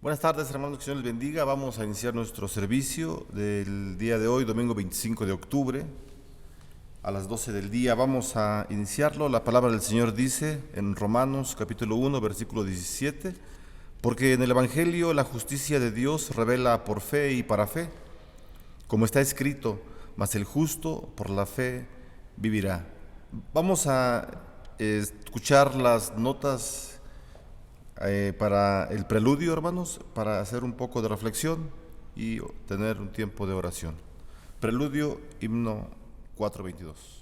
Buenas tardes, hermanos, que el Señor les bendiga. Vamos a iniciar nuestro servicio del día de hoy, domingo 25 de octubre, a las 12 del día. Vamos a iniciarlo. La palabra del Señor dice en Romanos capítulo 1, versículo 17, porque en el Evangelio la justicia de Dios revela por fe y para fe, como está escrito, mas el justo por la fe vivirá. Vamos a escuchar las notas para el preludio, hermanos, para hacer un poco de reflexión y tener un tiempo de oración. Preludio, himno 422.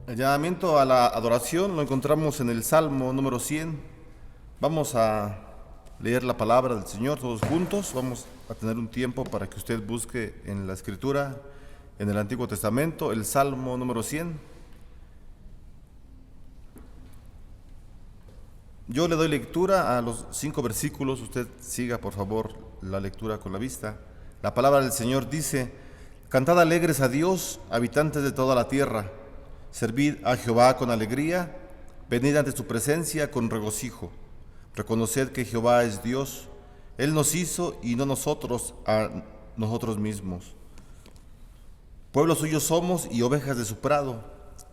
El llamamiento a la adoración lo encontramos en el Salmo número 100. Vamos a leer la palabra del Señor todos juntos. Vamos a tener un tiempo para que usted busque en la Escritura, en el Antiguo Testamento, el Salmo número 100. Yo le doy lectura a los 5 versículos. Usted siga, por favor, la lectura con la vista. La palabra del Señor dice: Cantad alegres a Dios, habitantes de toda la tierra. Servid a Jehová con alegría, venid ante su presencia con regocijo. Reconoced que Jehová es Dios, Él nos hizo y no nosotros a nosotros mismos. Pueblo suyo somos y ovejas de su prado.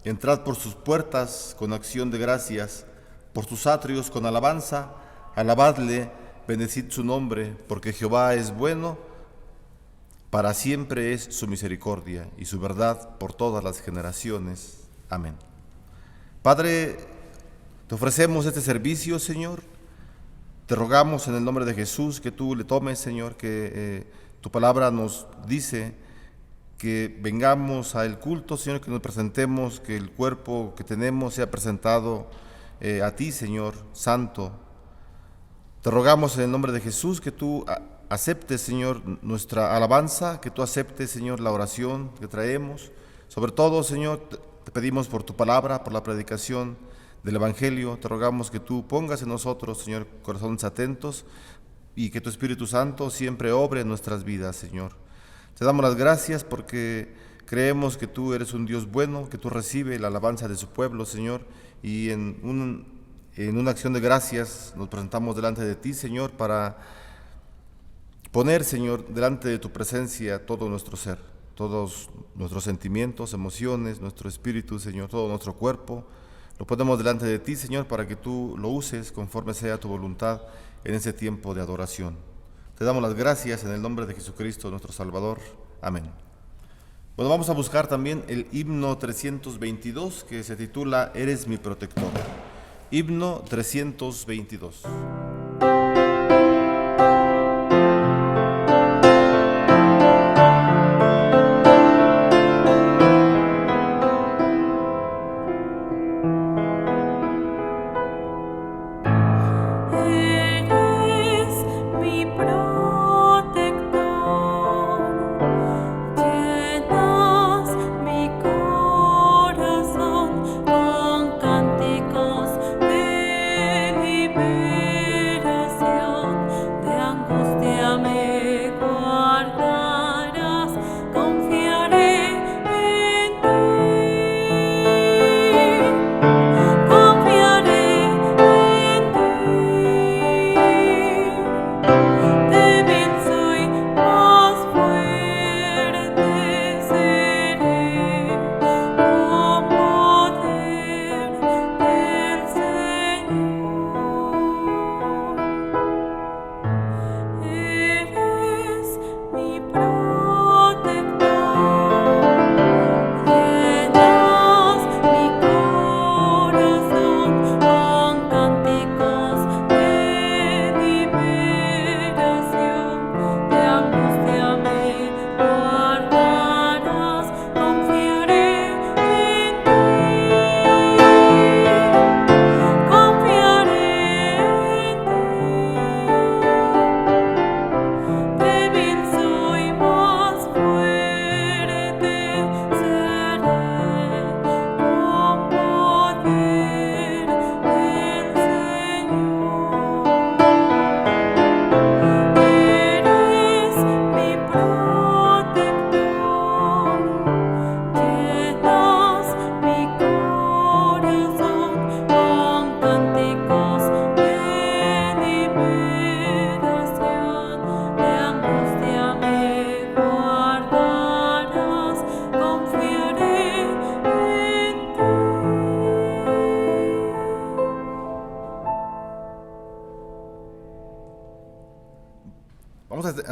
Entrad por sus puertas con acción de gracias, por sus atrios con alabanza. Alabadle, bendecid su nombre, porque Jehová es bueno, para siempre es su misericordia y su verdad por todas las generaciones. Amén. Padre, te ofrecemos este servicio, Señor. Te rogamos en el nombre de Jesús que tú le tomes, Señor, que tu palabra nos dice que vengamos al culto, Señor, que nos presentemos, que el cuerpo que tenemos sea presentado a ti, Señor Santo. Te rogamos en el nombre de Jesús que tú aceptes, Señor, nuestra alabanza, que tú aceptes, Señor, la oración que traemos. Sobre todo, Señor, te pedimos por tu palabra, por la predicación del Evangelio. Te rogamos que tú pongas en nosotros, Señor, corazones atentos y que tu Espíritu Santo siempre obre en nuestras vidas, Señor. Te damos las gracias porque creemos que tú eres un Dios bueno, que tú recibes la alabanza de su pueblo, Señor, y en una acción de gracias nos presentamos delante de ti, Señor, para poner, Señor, delante de tu presencia todo nuestro ser, todos nuestros sentimientos, emociones, nuestro espíritu, Señor, todo nuestro cuerpo. Lo ponemos delante de ti, Señor, para que tú lo uses conforme sea tu voluntad en ese tiempo de adoración. Te damos las gracias en el nombre de Jesucristo, nuestro Salvador. Amén. Bueno, vamos a buscar también el himno 322, que se titula Eres mi protector. Himno 322. Llenas mi corazón con cánticos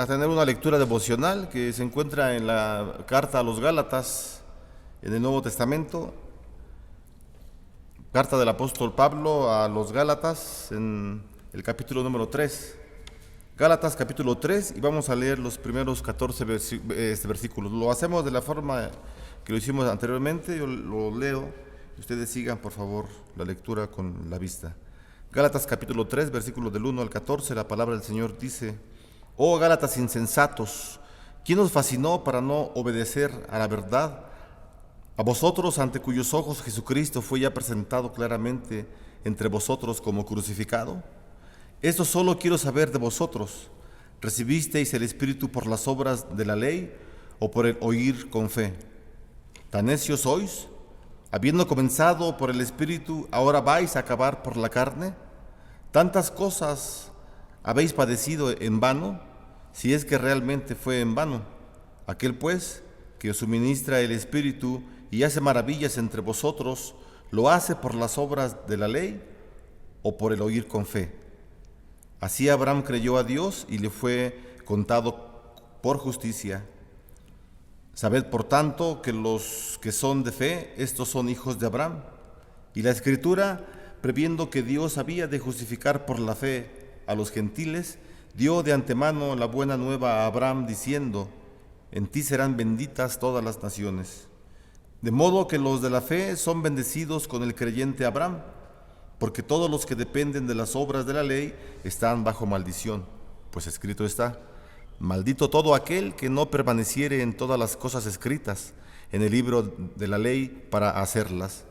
a tener una lectura devocional que se encuentra en la carta a los Gálatas, en el Nuevo Testamento, carta del apóstol Pablo a los Gálatas, en el capítulo número 3. Gálatas capítulo 3, y vamos a leer los primeros 14 versículos. Lo hacemos de la forma que lo hicimos anteriormente. Yo lo leo y ustedes sigan, por favor, la lectura con la vista. Gálatas capítulo 3, versículos del 1 al 14, la palabra del Señor dice: Oh Gálatas insensatos, ¿quién os fascinó para no obedecer a la verdad? A vosotros, ante cuyos ojos Jesucristo fue ya presentado claramente entre vosotros como crucificado. Esto solo quiero saber de vosotros: ¿recibisteis el Espíritu por las obras de la ley o por el oír con fe? ¿Tan necios sois? Habiendo comenzado por el Espíritu, ¿ahora vais a acabar por la carne? ¿Tantas cosas habéis padecido en vano, si es que realmente fue en vano? Aquel pues que os suministra el Espíritu y hace maravillas entre vosotros, ¿lo hace por las obras de la ley o por el oír con fe? Así Abraham creyó a Dios y le fue contado por justicia. Sabed, por tanto, que los que son de fe, estos son hijos de Abraham. Y la Escritura, previendo que Dios había de justificar por la fe a los gentiles, dio de antemano la buena nueva a Abraham, diciendo: en ti serán benditas todas las naciones. De modo que los de la fe son bendecidos con el creyente Abraham, porque todos los que dependen de las obras de la ley están bajo maldición, pues escrito está: maldito todo aquel que no permaneciere en todas las cosas escritas en el libro de la ley para hacerlas.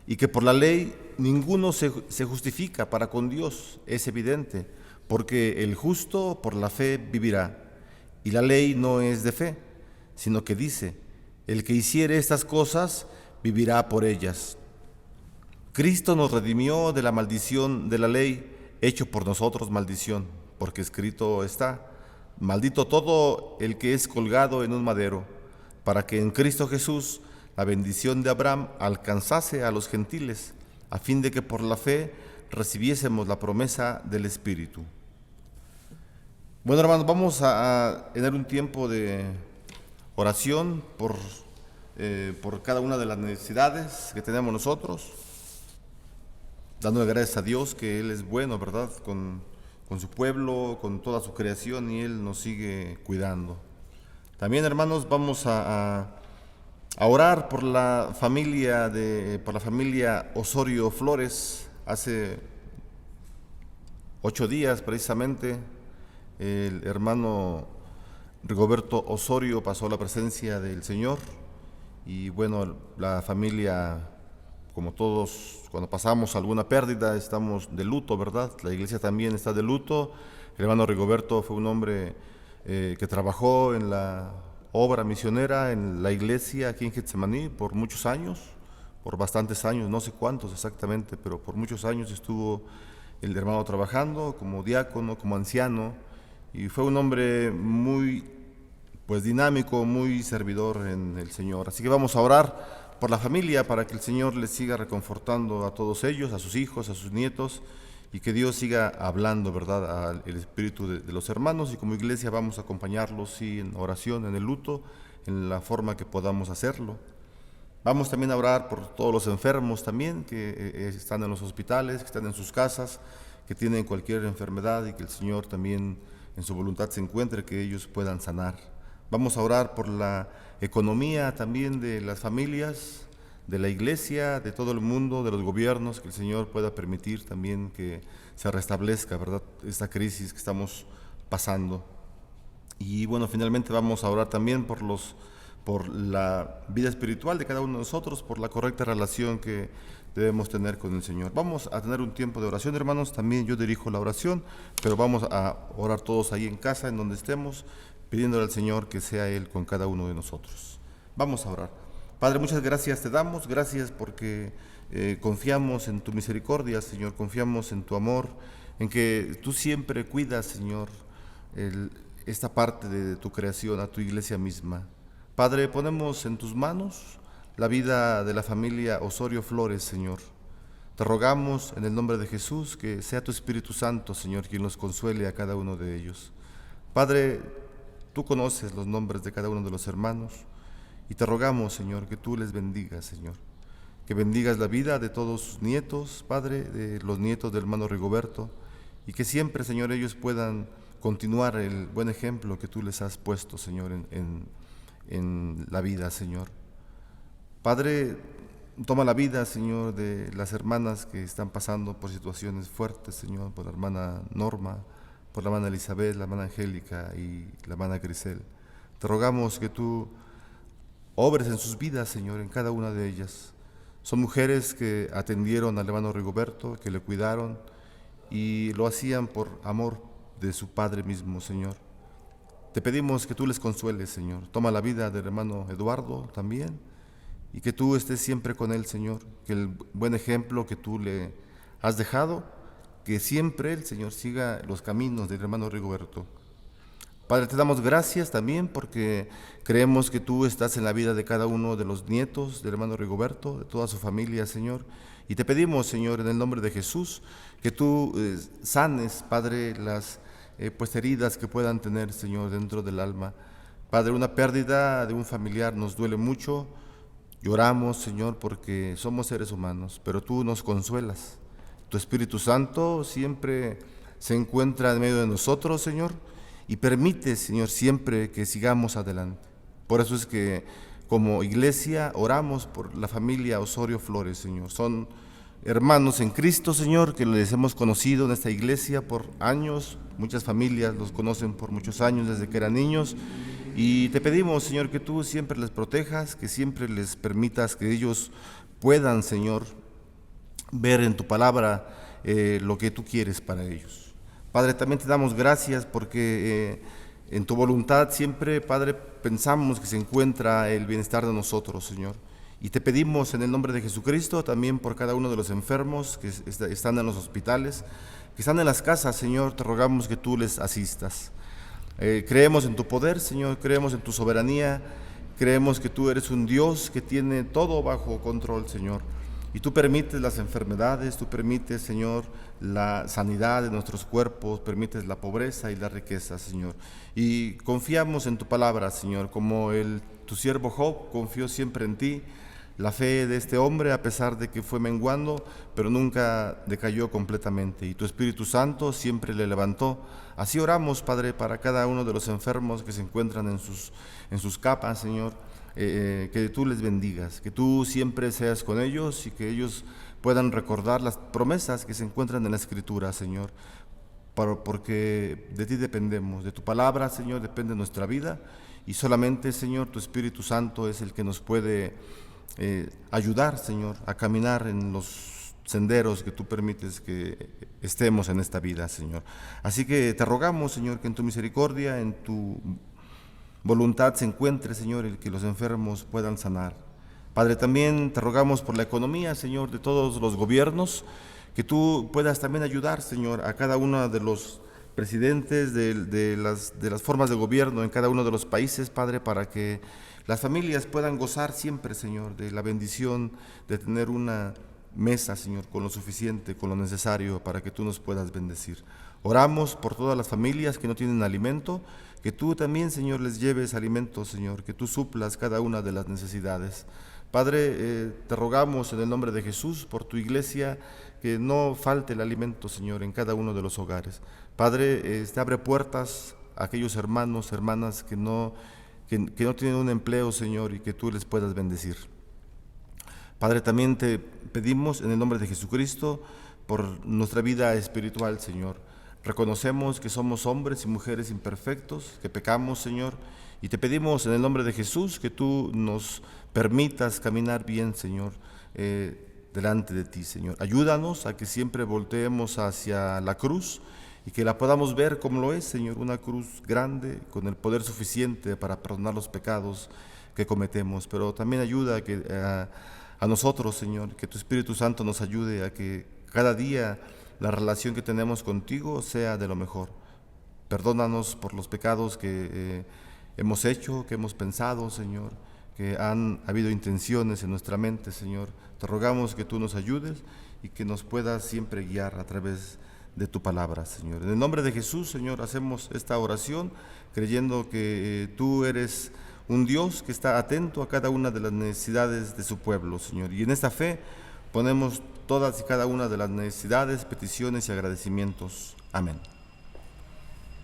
Y que por la ley ninguno se justifica para con Dios, es evidente, porque el justo por la fe vivirá. Y la ley no es de fe, sino que dice: el que hiciere estas cosas vivirá por ellas. Cristo nos redimió de la maldición de la ley, hecho por nosotros maldición, porque escrito está: maldito todo el que es colgado en un madero, para que en Cristo Jesús la bendición de Abraham alcanzase a los gentiles, a fin de que por la fe recibiésemos la promesa del Espíritu. Bueno, hermanos, vamos a tener un tiempo de oración por cada una de las necesidades que tenemos nosotros, dándole gracias a Dios que Él es bueno, ¿verdad?, con su pueblo, con toda su creación, y Él nos sigue cuidando. También, hermanos, vamos a orar por la familia Osorio Flores. Hace 8 días precisamente el hermano Rigoberto Osorio pasó a la presencia del Señor, y bueno, la familia, como todos, cuando pasamos alguna pérdida, estamos de luto, ¿verdad? La iglesia también está de luto. El hermano Rigoberto fue un hombre que trabajó en la obra misionera en la iglesia aquí en Getsemaní por muchos años, por bastantes años, no sé cuántos exactamente, pero por muchos años estuvo el hermano trabajando como diácono, como anciano, y fue un hombre muy dinámico, muy servidor en el Señor. Así que vamos a orar por la familia, para que el Señor les siga reconfortando a todos ellos, a sus hijos, a sus nietos, y que Dios siga hablando, ¿verdad?, al espíritu de los hermanos. Y como iglesia vamos a acompañarlos, sí, en oración, en el luto, en la forma que podamos hacerlo. Vamos también a orar por todos los enfermos también, que están en los hospitales, que están en sus casas, que tienen cualquier enfermedad, y que el Señor también en su voluntad se encuentre, que ellos puedan sanar. Vamos a orar por la economía también de las familias, de la iglesia, de todo el mundo, de los gobiernos, que el Señor pueda permitir también que se restablezca, ¿verdad?, esta crisis que estamos pasando. Y bueno, finalmente vamos a orar también por la vida espiritual de cada uno de nosotros, por la correcta relación que debemos tener con el Señor. Vamos a tener un tiempo de oración, hermanos. También yo dirijo la oración, pero vamos a orar todos ahí en casa, en donde estemos, pidiéndole al Señor que sea Él con cada uno de nosotros. Vamos a orar. Padre, muchas gracias te damos, gracias porque confiamos en tu misericordia, Señor, confiamos en tu amor, en que tú siempre cuidas, Señor, esta parte de tu creación, a tu iglesia misma. Padre, ponemos en tus manos la vida de la familia Osorio Flores, Señor. Te rogamos en el nombre de Jesús que sea tu Espíritu Santo, Señor, quien los consuele a cada uno de ellos. Padre, Tú conoces los nombres de cada uno de los hermanos y te rogamos, Señor, que tú les bendigas, Señor. Que bendigas la vida de todos sus nietos, Padre, de los nietos del hermano Rigoberto, y que siempre, Señor, ellos puedan continuar el buen ejemplo que tú les has puesto, Señor, en la vida, Señor. Padre, toma la vida, Señor, de las hermanas que están pasando por situaciones fuertes, Señor, por la hermana Norma, por la hermana Elizabeth, la hermana Angélica y la hermana Grisel. Te rogamos que tú obres en sus vidas, Señor, en cada una de ellas. Son mujeres que atendieron al hermano Rigoberto, que le cuidaron y lo hacían por amor de su Padre mismo, Señor. Te pedimos que tú les consueles, Señor. Toma la vida del hermano Eduardo también y que tú estés siempre con él, Señor. Que el buen ejemplo que tú le has dejado, que siempre él, Señor, siga los caminos del hermano Rigoberto. Padre, te damos gracias también porque creemos que tú estás en la vida de cada uno de los nietos del hermano Rigoberto, de toda su familia, Señor. Y te pedimos, Señor, en el nombre de Jesús, que tú sanes, Padre, las heridas que puedan tener, Señor, dentro del alma. Padre, una pérdida de un familiar nos duele mucho. Lloramos, Señor, porque somos seres humanos, pero tú nos consuelas. Tu Espíritu Santo siempre se encuentra en medio de nosotros, Señor, y permite, Señor, siempre que sigamos adelante. Por eso es que como iglesia oramos por la familia Osorio Flores, Señor. Son hermanos en Cristo, Señor, que les hemos conocido en esta iglesia por años. Muchas familias los conocen por muchos años desde que eran niños. Y te pedimos, Señor, que tú siempre les protejas, que siempre les permitas que ellos puedan, Señor, ver en tu palabra lo que tú quieres para ellos. Padre, también te damos gracias porque en tu voluntad siempre, Padre, pensamos que se encuentra el bienestar de nosotros, Señor. Y te pedimos en el nombre de Jesucristo también por cada uno de los enfermos que están en los hospitales, que están en las casas, Señor, te rogamos que tú les asistas. Creemos en tu poder, Señor, creemos en tu soberanía, creemos que tú eres un Dios que tiene todo bajo control, Señor. Y tú permites las enfermedades, tú permites, Señor, la sanidad de nuestros cuerpos, permites la pobreza y la riqueza, Señor. Y confiamos en tu palabra, Señor, como tu siervo Job confió siempre en ti. La fe de este hombre, a pesar de que fue menguando, pero nunca decayó completamente. Y tu Espíritu Santo siempre le levantó. Así oramos, Padre, para cada uno de los enfermos que se encuentran en sus camas, Señor. Que tú les bendigas, que tú siempre seas con ellos y que ellos puedan recordar las promesas que se encuentran en la Escritura, Señor, porque de ti dependemos, de tu palabra, Señor, depende nuestra vida y solamente, Señor, tu Espíritu Santo es el que nos puede ayudar, Señor, a caminar en los senderos que tú permites que estemos en esta vida, Señor. Así que te rogamos, Señor, que en tu misericordia, en tu voluntad se encuentre, Señor, el que los enfermos puedan sanar. Padre, también te rogamos por la economía, Señor, de todos los gobiernos, que tú puedas también ayudar, Señor, a cada uno de los presidentes de las formas de gobierno en cada uno de los países, Padre, para que las familias puedan gozar siempre, Señor, de la bendición de tener una mesa, Señor, con lo suficiente, con lo necesario para que tú nos puedas bendecir. Oramos por todas las familias que no tienen alimento, que tú también, Señor, les lleves alimento, Señor, que tú suplas cada una de las necesidades. Padre, te rogamos en el nombre de Jesús por tu iglesia, que no falte el alimento, Señor, en cada uno de los hogares. Padre, abre puertas a aquellos hermanos, hermanas que no tienen un empleo, Señor, y que tú les puedas bendecir. Padre, también te pedimos en el nombre de Jesucristo por nuestra vida espiritual, Señor. Reconocemos que somos hombres y mujeres imperfectos, que pecamos, Señor, y te pedimos en el nombre de Jesús que tú nos permitas caminar bien, Señor, delante de ti, Señor. Ayúdanos a que siempre volteemos hacia la cruz y que la podamos ver como lo es, Señor, una cruz grande con el poder suficiente para perdonar los pecados que cometemos, pero también ayuda a nosotros, Señor, que tu Espíritu Santo nos ayude a que cada día la relación que tenemos contigo sea de lo mejor. Perdónanos por los pecados que hemos hecho, que hemos pensado, Señor, que han habido intenciones en nuestra mente, Señor. Te rogamos que tú nos ayudes y que nos puedas siempre guiar a través de tu palabra, Señor. En el nombre de Jesús, Señor, hacemos esta oración creyendo que tú eres un Dios que está atento a cada una de las necesidades de su pueblo, Señor. Y en esta fe ponemos todas y cada una de las necesidades, peticiones y agradecimientos. Amén.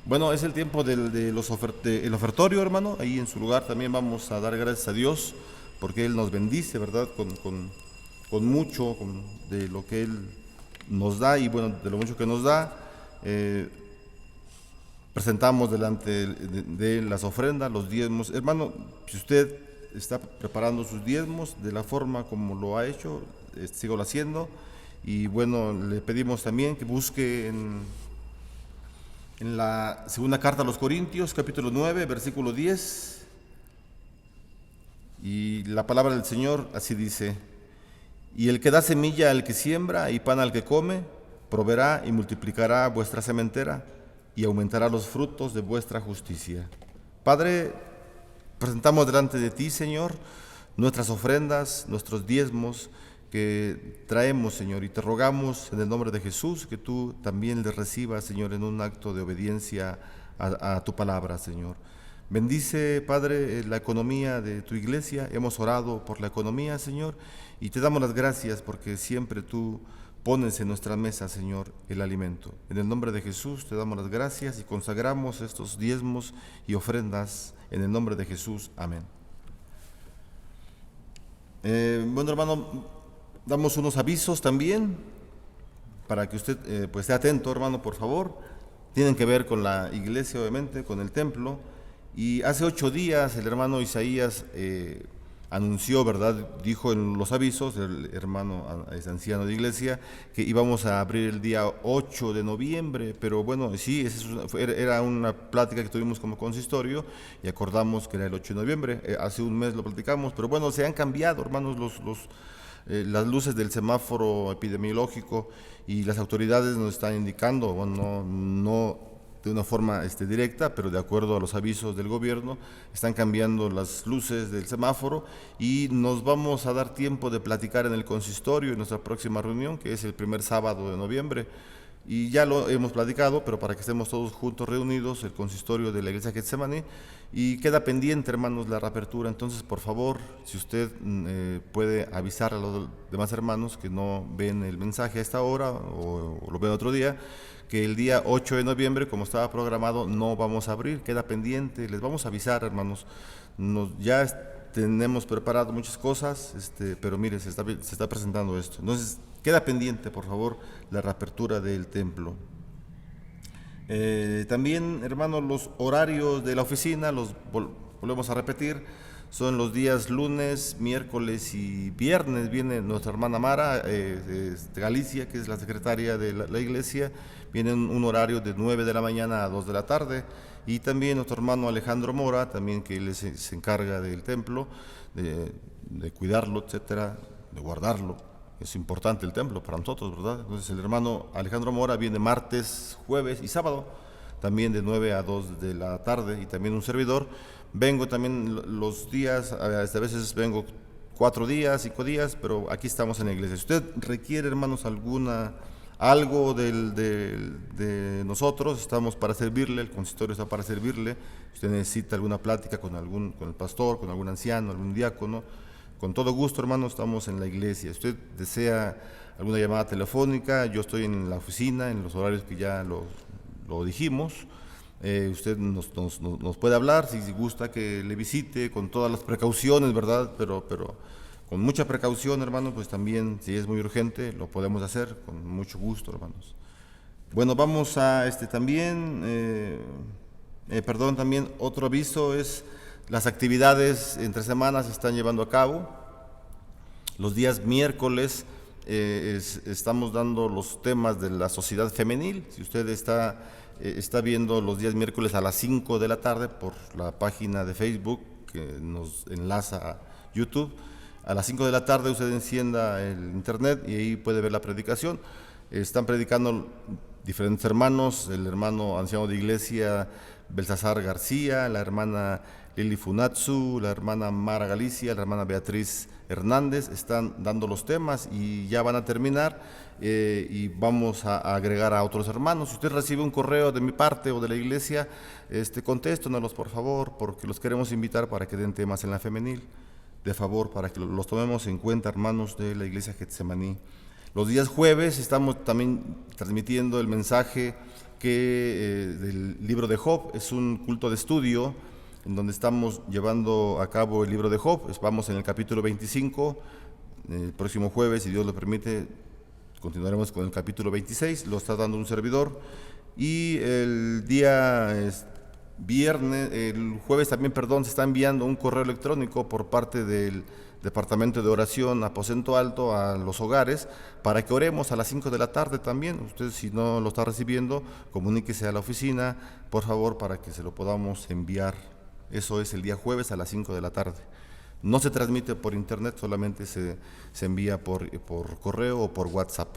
Bueno, es el tiempo del ofertorio, hermano. Ahí en su lugar también vamos a dar gracias a Dios porque Él nos bendice, ¿verdad? Con mucho de lo que Él nos da y bueno, de lo mucho que nos da. Presentamos delante de Él las ofrendas, los diezmos. Hermano, si usted está preparando sus diezmos de la forma como lo ha hecho, sígalo haciendo. Y bueno, le pedimos también que busque en la segunda carta a los Corintios, capítulo 9, versículo 10, y la palabra del Señor así dice: y el que da semilla al que siembra y pan al que come, proveerá y multiplicará vuestra sementera y aumentará los frutos de vuestra justicia. Padre, presentamos delante de ti, Señor, nuestras ofrendas, nuestros diezmos que traemos, Señor, y te rogamos en el nombre de Jesús que tú también les recibas, Señor, en un acto de obediencia a tu palabra, Señor. Bendice, Padre, la economía de tu iglesia. Hemos orado por la economía, Señor, y te damos las gracias porque siempre tú pones en nuestra mesa, Señor, el alimento. En el nombre de Jesús te damos las gracias y consagramos estos diezmos y ofrendas en el nombre de Jesús. Amén. Bueno, hermano, damos unos avisos también para que usted pues esté atento, hermano, por favor. Tienen que ver con la iglesia, obviamente, con el templo. Y hace 8 días el hermano Isaías anunció, ¿verdad? Dijo en los avisos, el hermano anciano de iglesia, que íbamos a abrir el día 8 de noviembre, pero bueno, sí, era una plática que tuvimos como consistorio y acordamos que era el 8 de noviembre. Hace un mes lo platicamos, pero bueno, se han cambiado, hermanos, las luces del semáforo epidemiológico y las autoridades nos están indicando, bueno, no de una forma directa, pero de acuerdo a los avisos del gobierno, están cambiando las luces del semáforo y nos vamos a dar tiempo de platicar en el consistorio en nuestra próxima reunión, que es el primer sábado de noviembre. Y ya lo hemos platicado, pero para que estemos todos juntos reunidos, el consistorio de la iglesia Getsemaní, y queda pendiente, hermanos, la reapertura. Entonces, por favor, si usted puede avisar a los demás hermanos que no ven el mensaje a esta hora o lo ven otro día, que el día 8 de noviembre, como estaba programado, no vamos a abrir, queda pendiente. Les vamos a avisar, hermanos. Ya tenemos preparado muchas cosas, pero mire, se está presentando esto. Entonces, queda pendiente, por favor, la reapertura del templo. También, hermanos, los horarios de la oficina, los volvemos a repetir, son los días lunes, miércoles y viernes. Viene nuestra hermana Mara de Galicia, que es la secretaria de la iglesia, viene en un horario de 9 de la mañana a 2 de la tarde, y también nuestro hermano Alejandro Mora, también que él se encarga del templo, de cuidarlo, etcétera, de guardarlo. Es importante el templo para nosotros, ¿verdad? Entonces el hermano Alejandro Mora viene martes, jueves y sábado, también de 9 a 2 de la tarde, y también un servidor. Vengo también los días, a veces vengo 4 días, 5 días, pero aquí estamos en la iglesia. Si usted requiere, hermanos, algo de nosotros, estamos para servirle, el consistorio está para servirle. Si usted necesita alguna plática con el pastor, con algún anciano, algún diácono, con todo gusto, hermano, estamos en la iglesia. Si usted desea alguna llamada telefónica, yo estoy en la oficina, en los horarios que ya lo dijimos. Usted nos puede hablar si gusta que le visite con todas las precauciones, ¿verdad? Pero con mucha precaución, hermano, pues también, si es muy urgente, lo podemos hacer con mucho gusto, hermanos. Bueno, vamos a también otro aviso es: las actividades entre semanas se están llevando a cabo. Los días miércoles estamos dando los temas de la sociedad femenil. Si usted está viendo los días miércoles a las 5 de la tarde por la página de Facebook que nos enlaza a YouTube, a las 5 de la tarde usted encienda el internet y ahí puede ver la predicación. Están predicando diferentes hermanos. El hermano anciano de iglesia Belsasar García, la hermana Lili Funatsu, la hermana Mara Galicia, la hermana Beatriz Hernández, están dando los temas y ya van a terminar, y vamos a agregar a otros hermanos. Si usted recibe un correo de mi parte o de la iglesia, contéstenos por favor, porque los queremos invitar para que den temas en la femenil, de favor, para que los tomemos en cuenta, hermanos de la iglesia Getsemaní. Los días jueves estamos también transmitiendo el mensaje del libro de Job. Es un culto de estudio en donde estamos llevando a cabo el libro de Job. Vamos en el capítulo 25, el próximo jueves, si Dios lo permite, continuaremos con el capítulo 26, lo está dando un servidor, y el jueves también, se está enviando un correo electrónico por parte del Departamento de Oración Aposento Alto a los hogares para que oremos a las 5 de la tarde también. Usted, si no lo está recibiendo, comuníquese a la oficina, por favor, para que se lo podamos enviar. Eso es el día jueves a las 5 de la tarde. No se transmite por internet, solamente se envía por correo o por WhatsApp.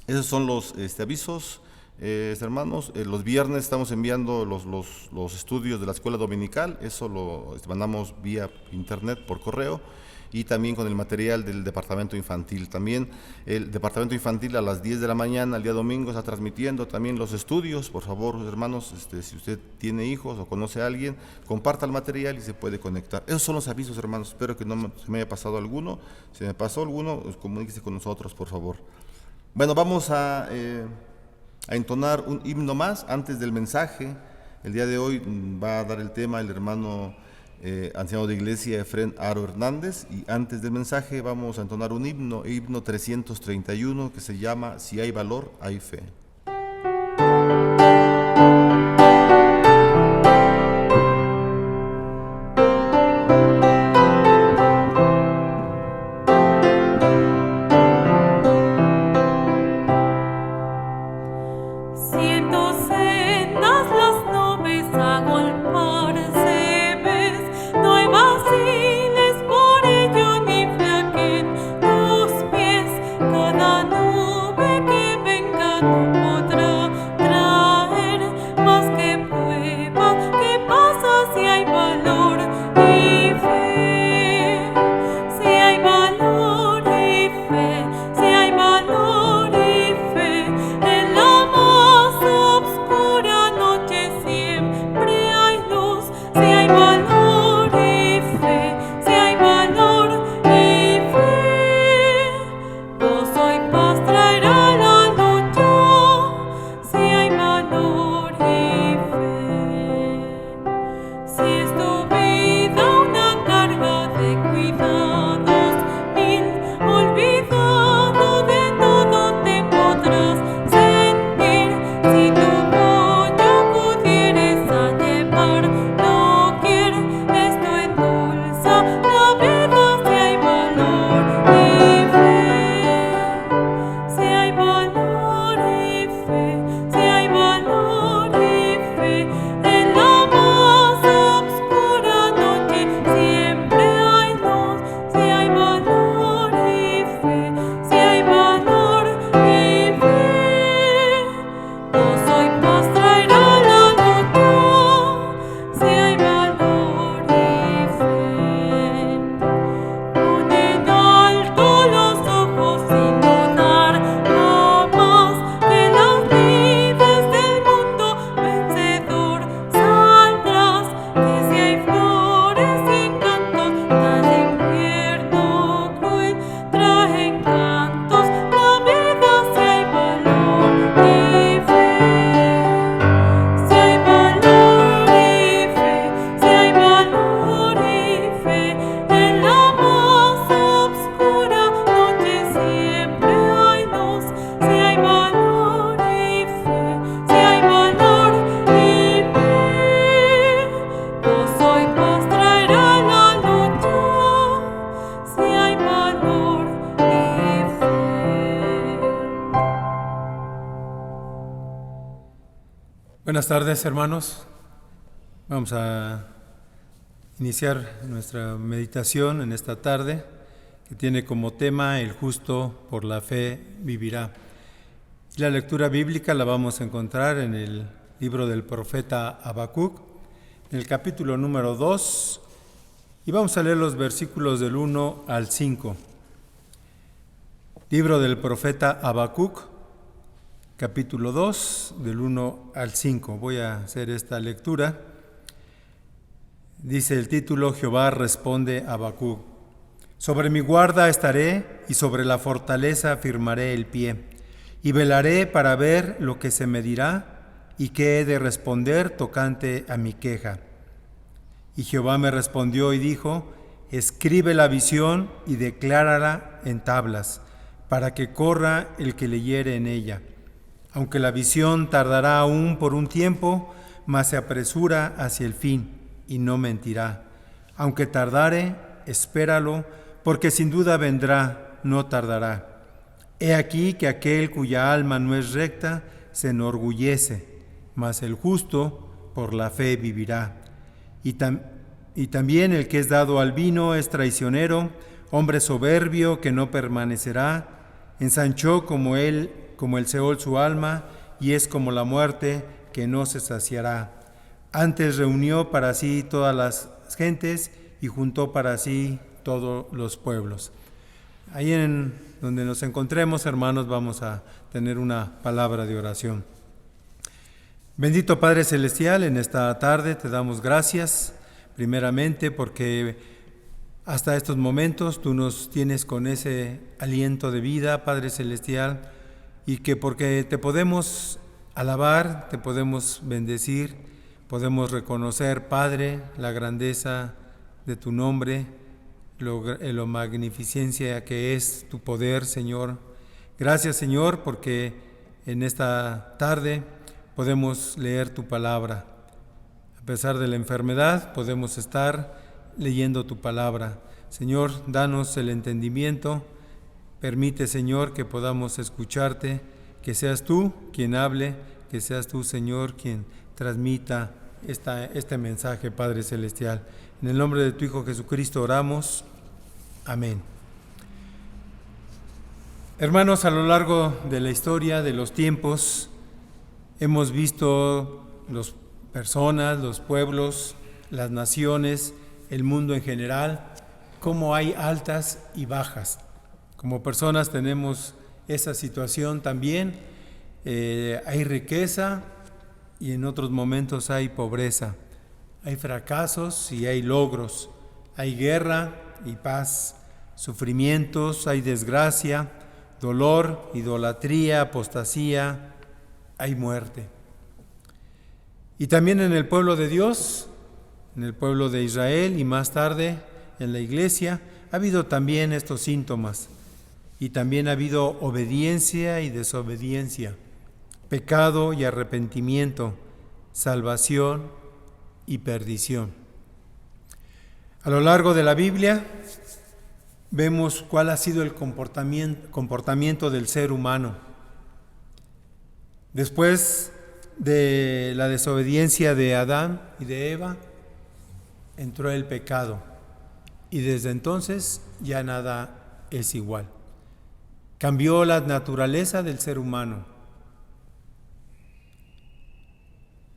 Esos son los avisos, hermanos. Los viernes estamos enviando los estudios de la escuela dominical, eso lo mandamos vía internet por correo, y también con el material del departamento infantil. También el departamento infantil a las 10 de la mañana, el día domingo, está transmitiendo también los estudios. Por favor, hermanos, si usted tiene hijos o conoce a alguien, comparta el material y se puede conectar. Esos son los avisos, hermanos. Espero que no se me haya pasado alguno. Si me pasó alguno, pues comuníquese con nosotros, por favor. Bueno, vamos a entonar un himno más antes del mensaje. El día de hoy va a dar el tema el hermano anciano de iglesia Efrén Aro Hernández, y antes del mensaje vamos a entonar un himno 331, que se llama Si hay valor, hay fe. Buenas tardes, hermanos. Vamos a iniciar nuestra meditación en esta tarde, que tiene como tema el justo por la fe vivirá. La lectura bíblica la vamos a encontrar en el libro del profeta Habacuc, en el capítulo número 2, y vamos a leer los versículos del 1 al 5. Libro del profeta Habacuc, capítulo 2, del 1 al 5. Voy a hacer esta lectura. Dice el título: Jehová responde a Habacuc. Sobre mi guarda estaré y sobre la fortaleza firmaré el pie, y velaré para ver lo que se me dirá y qué he de responder tocante a mi queja. Y Jehová me respondió y dijo: escribe la visión y declárala en tablas, para que corra el que leyere en ella. Aunque la visión tardará aún por un tiempo, mas se apresura hacia el fin, y no mentirá. Aunque tardare, espéralo, porque sin duda vendrá, no tardará. He aquí que aquel cuya alma no es recta se enorgullece, mas el justo por la fe vivirá. Y también el que es dado al vino es traicionero, hombre soberbio que no permanecerá. Ensanchó como el Seol su alma, y es como la muerte que no se saciará. Antes reunió para sí todas las gentes y juntó para sí todos los pueblos. Ahí en donde nos encontremos, hermanos, vamos a tener una palabra de oración. Bendito Padre Celestial, en esta tarde te damos gracias, primeramente porque hasta estos momentos tú nos tienes con ese aliento de vida, Padre Celestial, y que porque te podemos alabar, te podemos bendecir, podemos reconocer, Padre, la grandeza de tu nombre, lo magnificencia que es tu poder, Señor. Gracias, Señor, porque en esta tarde podemos leer tu palabra. A pesar de la enfermedad, podemos estar leyendo tu palabra. Señor, danos el entendimiento. Permite, Señor, que podamos escucharte, que seas tú quien hable, que seas tú, Señor, quien transmita este mensaje, Padre Celestial. En el nombre de tu Hijo Jesucristo oramos. Amén. Hermanos, a lo largo de la historia, de los tiempos, hemos visto las personas, los pueblos, las naciones, el mundo en general, cómo hay altas y bajas. Como personas tenemos esa situación también. Hay riqueza y en otros momentos hay pobreza. Hay fracasos y hay logros. Hay guerra y paz. Sufrimientos, hay desgracia, dolor, idolatría, apostasía, hay muerte. Y también en el pueblo de Dios, en el pueblo de Israel y más tarde en la iglesia, ha habido también estos síntomas. Y también ha habido obediencia y desobediencia, pecado y arrepentimiento, salvación y perdición. A lo largo de la Biblia vemos cuál ha sido el comportamiento del ser humano. Después de la desobediencia de Adán y de Eva, entró el pecado, y desde entonces ya nada es igual. Cambió la naturaleza del ser humano,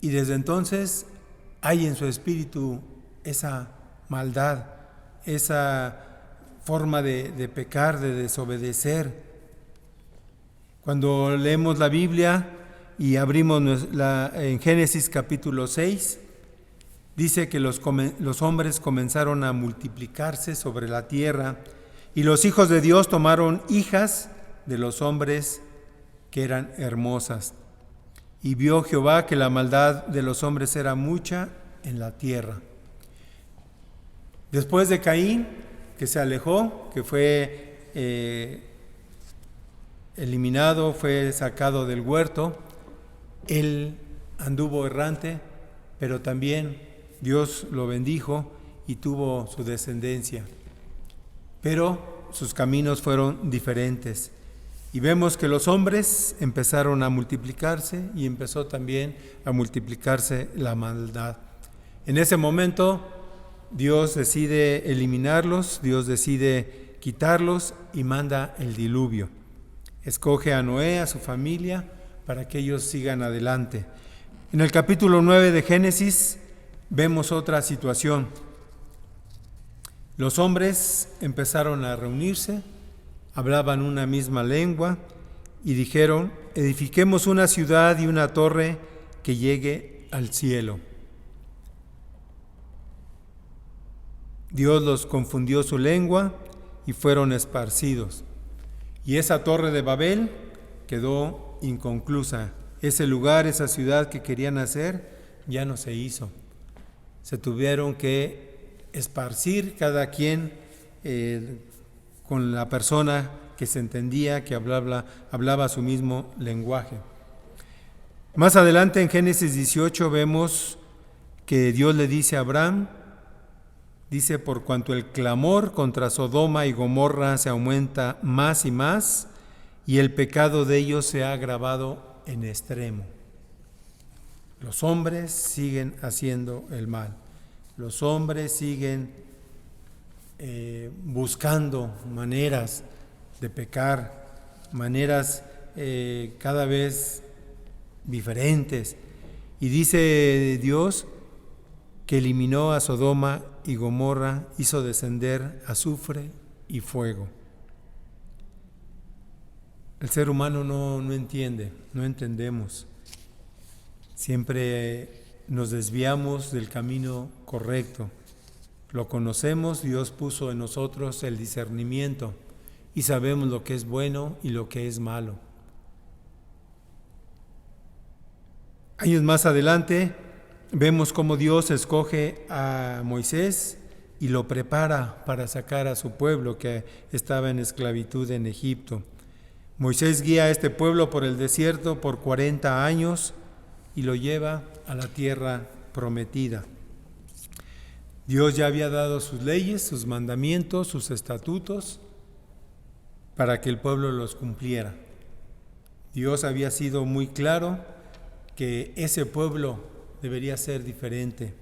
y desde entonces hay en su espíritu esa maldad, esa forma de pecar, de desobedecer. Cuando leemos la Biblia y abrimos en Génesis capítulo 6, dice que los hombres comenzaron a multiplicarse sobre la tierra, y los hijos de Dios tomaron hijas de los hombres que eran hermosas. Y vio Jehová que la maldad de los hombres era mucha en la tierra. Después de Caín, que se alejó, que fue eliminado, fue sacado del huerto, él anduvo errante, pero también Dios lo bendijo y tuvo su descendencia. Pero sus caminos fueron diferentes. Y vemos que los hombres empezaron a multiplicarse y empezó también a multiplicarse la maldad. En ese momento Dios decide eliminarlos, Dios decide quitarlos y manda el diluvio. Escoge a Noé, a su familia, para que ellos sigan adelante. En el capítulo 9 de Génesis vemos otra situación. Los hombres empezaron a reunirse, hablaban una misma lengua y dijeron: edifiquemos una ciudad y una torre que llegue al cielo. Dios los confundió su lengua y fueron esparcidos. Y esa torre de Babel quedó inconclusa. Ese lugar, esa ciudad que querían hacer, ya no se hizo. Se tuvieron que esparcir cada quien con la persona que se entendía, que hablaba su mismo lenguaje. Más adelante en Génesis 18 vemos que Dios le dice a Abraham, dice: por cuanto el clamor contra Sodoma y Gomorra se aumenta más y más, y el pecado de ellos se ha agravado en extremo. Los hombres siguen haciendo el mal. Los hombres siguen buscando maneras de pecar, maneras cada vez diferentes. Y dice Dios que eliminó a Sodoma y Gomorra, hizo descender azufre y fuego. El ser humano no entiende, no entendemos. Siempre nos desviamos del camino correcto. Lo conocemos, Dios puso en nosotros el discernimiento y sabemos lo que es bueno y lo que es malo. Años más adelante vemos cómo Dios escoge a Moisés y lo prepara para sacar a su pueblo que estaba en esclavitud en Egipto. Moisés guía a este pueblo por el desierto por 40 años y lo lleva a la tierra prometida. Dios ya había dado sus leyes, sus mandamientos, sus estatutos para que el pueblo los cumpliera. Dios había sido muy claro que ese pueblo debería ser diferente,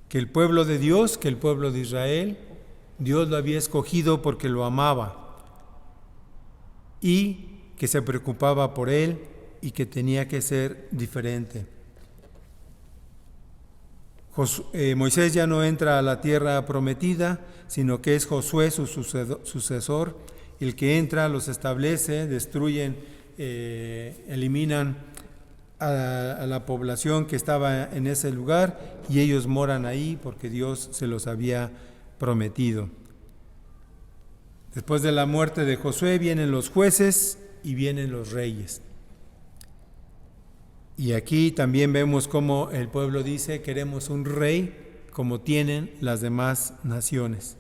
que el pueblo de Dios, que el pueblo de Israel, Dios lo había escogido porque lo amaba y que se preocupaba por él y que tenía que ser diferente. Moisés ya no entra a la tierra prometida, sino que es Josué su sucesor, el que entra, los establece, destruyen, eliminan a la población que estaba en ese lugar y ellos moran ahí porque Dios se los había prometido. Después de la muerte de Josué vienen los jueces y vienen los reyes. Y aquí también vemos cómo el pueblo dice: queremos un rey como tienen las demás naciones.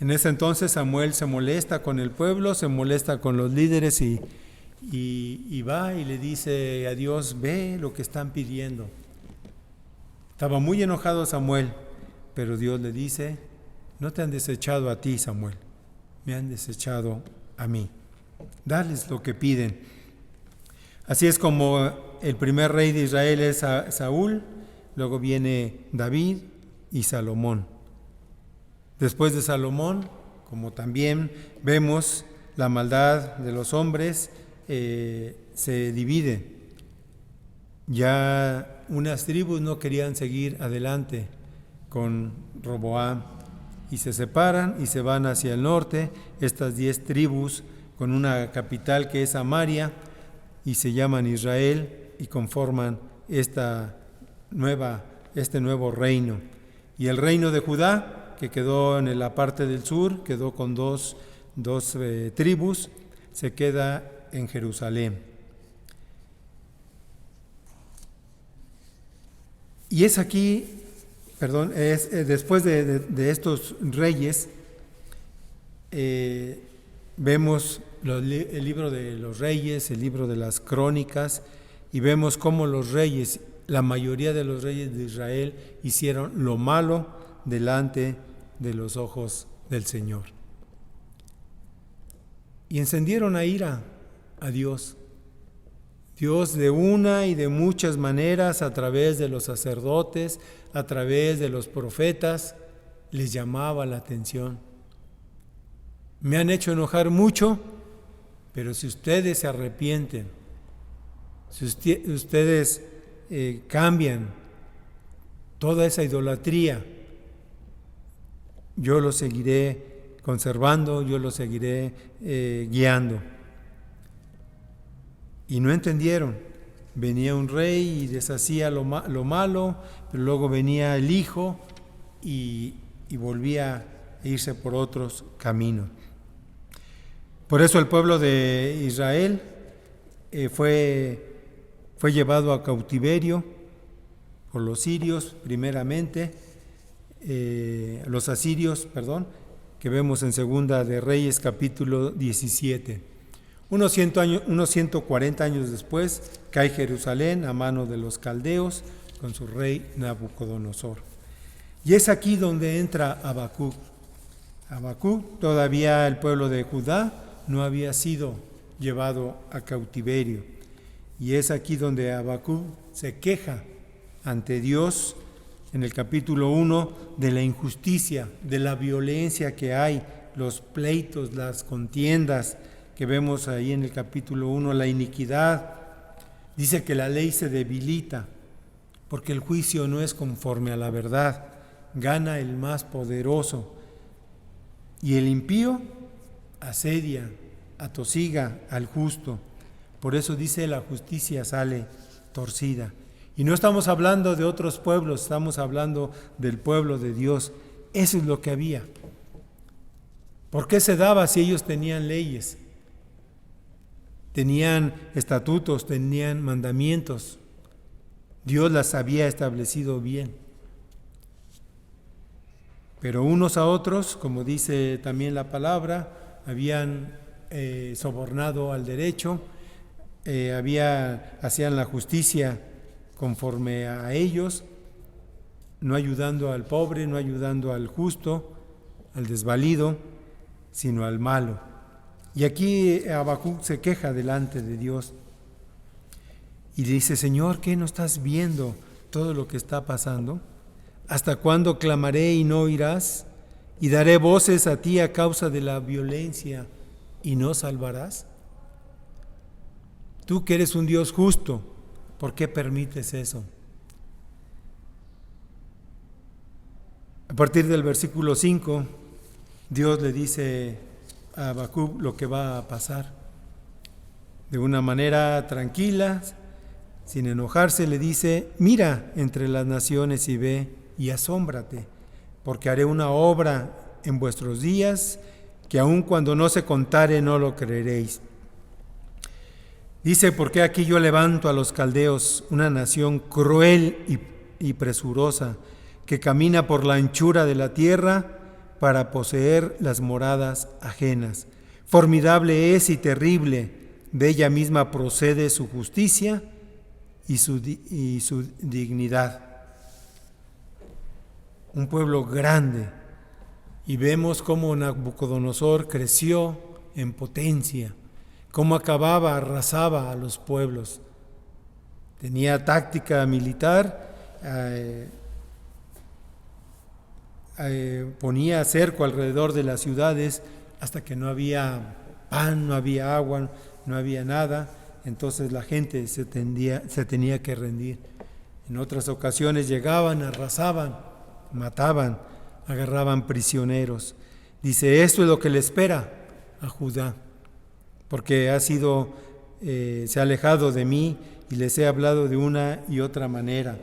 En ese entonces Samuel se molesta con el pueblo, se molesta con los líderes y va y le dice a Dios: ve lo que están pidiendo. Estaba muy enojado Samuel, pero Dios le dice: no te han desechado a ti, Samuel, me han desechado a mí. Dales lo que piden. Así es como el primer rey de Israel es Saúl, luego viene David y Salomón. Después de Salomón, como también vemos, la maldad de los hombres se divide. Ya unas tribus no querían seguir adelante con Roboam y se separan y se van hacia el norte, estas 10 tribus con una capital que es Samaria, y se llaman Israel y conforman este nuevo reino. Y el reino de Judá, que quedó en la parte del sur, quedó con dos tribus, se queda en Jerusalén. Y es aquí, después de estos reyes, vemos el libro de los reyes, el libro de las crónicas, y vemos cómo los reyes, la mayoría de los reyes de Israel, hicieron lo malo delante de los ojos del Señor. Y encendieron a ira a Dios. Dios de una y de muchas maneras, a través de los sacerdotes, a través de los profetas, les llamaba la atención. Me han hecho enojar mucho, pero si ustedes se arrepienten, si ustedes cambian toda esa idolatría, yo los seguiré conservando, yo los seguiré guiando. Y no entendieron. Venía un rey y deshacía lo malo, pero luego venía el hijo y volvía a irse por otros caminos. Por eso el pueblo de Israel fue llevado a cautiverio por los sirios primeramente, los asirios, que vemos en Segunda de Reyes capítulo 17. Unos 140 años después cae Jerusalén a mano de los caldeos con su rey Nabucodonosor. Y es aquí donde entra Habacuc. Habacuc, todavía el pueblo de Judá no había sido llevado a cautiverio. Y es aquí donde Habacuc se queja ante Dios en el capítulo 1 de la injusticia, de la violencia que hay, los pleitos, las contiendas que vemos ahí en el capítulo 1, la iniquidad. Dice que la ley se debilita porque el juicio no es conforme a la verdad, gana el más poderoso. Y el impío asedia, atosiga al justo. Por eso dice la justicia sale torcida. Y no estamos hablando de otros pueblos, estamos hablando del pueblo de Dios. Eso es lo que había. ¿Por qué se daba si ellos tenían leyes? Tenían estatutos, tenían mandamientos. Dios las había establecido bien. Pero unos a otros, como dice también la palabra, habían sobornado al derecho, hacían la justicia conforme a ellos, no ayudando al pobre, no ayudando al justo, al desvalido, sino al malo. Y aquí Habacuc se queja delante de Dios y dice: Señor, ¿qué no estás viendo todo lo que está pasando? ¿Hasta cuándo clamaré y no oirás? ¿Y daré voces a ti a causa de la violencia y no salvarás? Tú que eres un Dios justo, ¿por qué permites eso? A partir del versículo 5, Dios le dice a Habacuc lo que va a pasar. De una manera tranquila, sin enojarse, le dice: mira entre las naciones y ve y asómbrate, porque haré una obra en vuestros días que aun cuando no se contare no lo creeréis. Dice: porque aquí yo levanto a los caldeos, una nación cruel y presurosa, que camina por la anchura de la tierra para poseer las moradas ajenas. Formidable es y terrible, de ella misma procede su justicia y su dignidad. Un pueblo grande, y vemos cómo Nabucodonosor creció en potencia, cómo acababa, arrasaba a los pueblos. Tenía táctica militar, ponía cerco alrededor de las ciudades hasta que no había pan, no había agua, no había nada. Entonces la gente se tenía que rendir. En otras ocasiones llegaban, arrasaban, mataban, agarraban prisioneros. Dice: esto es lo que le espera a Judá, porque se ha alejado de mí y les he hablado de una y otra manera.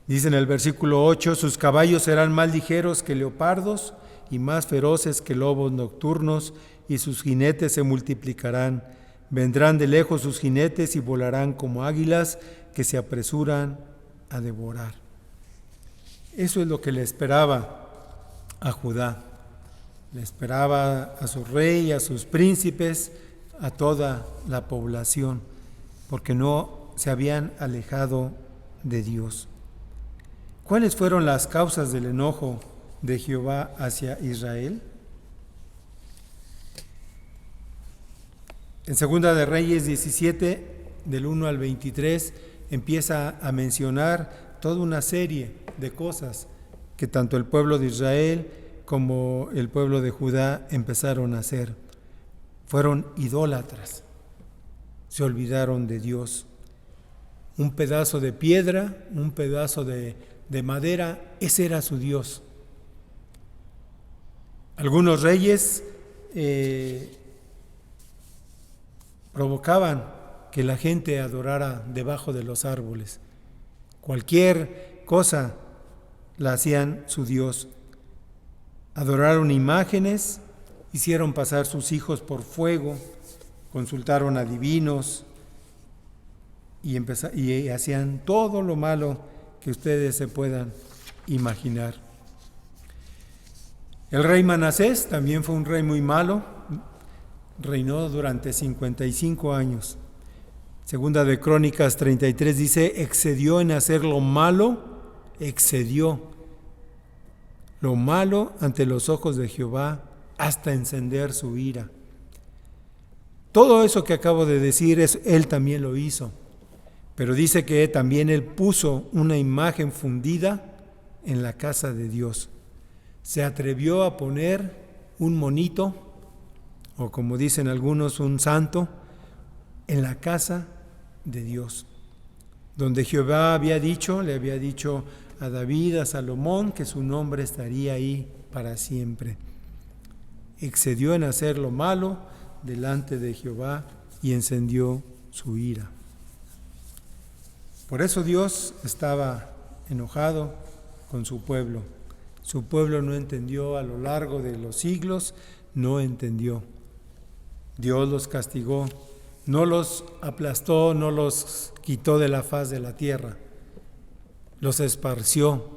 Dice en el versículo 8: sus caballos serán más ligeros que leopardos y más feroces que lobos nocturnos, y sus jinetes se multiplicarán. Vendrán de lejos sus jinetes y volarán como águilas que se apresuran a devorar. Eso es lo que le esperaba a Judá. Le esperaba a su rey, a sus príncipes, a toda la población, porque no se habían alejado de Dios. ¿Cuáles fueron las causas del enojo de Jehová hacia Israel? En Segunda de Reyes 17, del 1 al 23, empieza a mencionar toda una serie de cosas que tanto el pueblo de Israel como el pueblo de Judá empezaron a hacer. Fueron idólatras, se olvidaron de Dios. un pedazo de piedra, un pedazo de madera, ese era su Dios. Algunos reyes provocaban que la gente adorara debajo de los árboles. Cualquier cosa la hacían su Dios. Adoraron imágenes, hicieron pasar sus hijos por fuego, consultaron a divinos y hacían todo lo malo que ustedes se puedan imaginar. El rey Manasés también fue un rey muy malo, reinó durante 55 años. Segunda de Crónicas 33 dice, excedió en hacer lo malo, excedió lo malo ante los ojos de Jehová hasta encender su ira. Todo eso que acabo de decir, él también lo hizo, pero dice que también él puso una imagen fundida en la casa de Dios. Se atrevió a poner un monito, o como dicen algunos, un santo, en la casa de Dios, donde Jehová le había dicho a David, a Salomón, que su nombre estaría ahí para siempre. Excedió en hacer lo malo delante de Jehová y encendió su ira. Por eso Dios estaba enojado con su pueblo. Su pueblo no entendió a lo largo de los siglos, no entendió. Dios los castigó, no los aplastó, no los quitó de la faz de la tierra, los esparció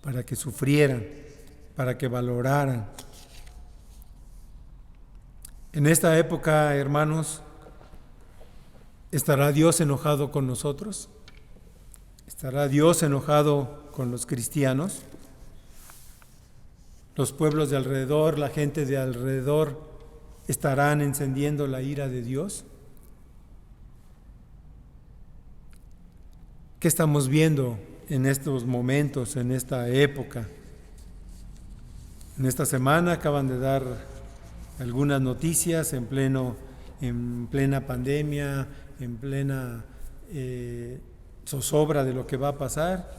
para que sufrieran, para que valoraran. En esta época, hermanos, ¿estará Dios enojado con nosotros? ¿Estará Dios enojado con los cristianos? Los pueblos de alrededor, la gente de alrededor, ¿estarán encendiendo la ira de Dios? ¿Qué estamos viendo en estos momentos, en esta época? En esta semana acaban de dar algunas noticias en plena pandemia, en plena zozobra de lo que va a pasar.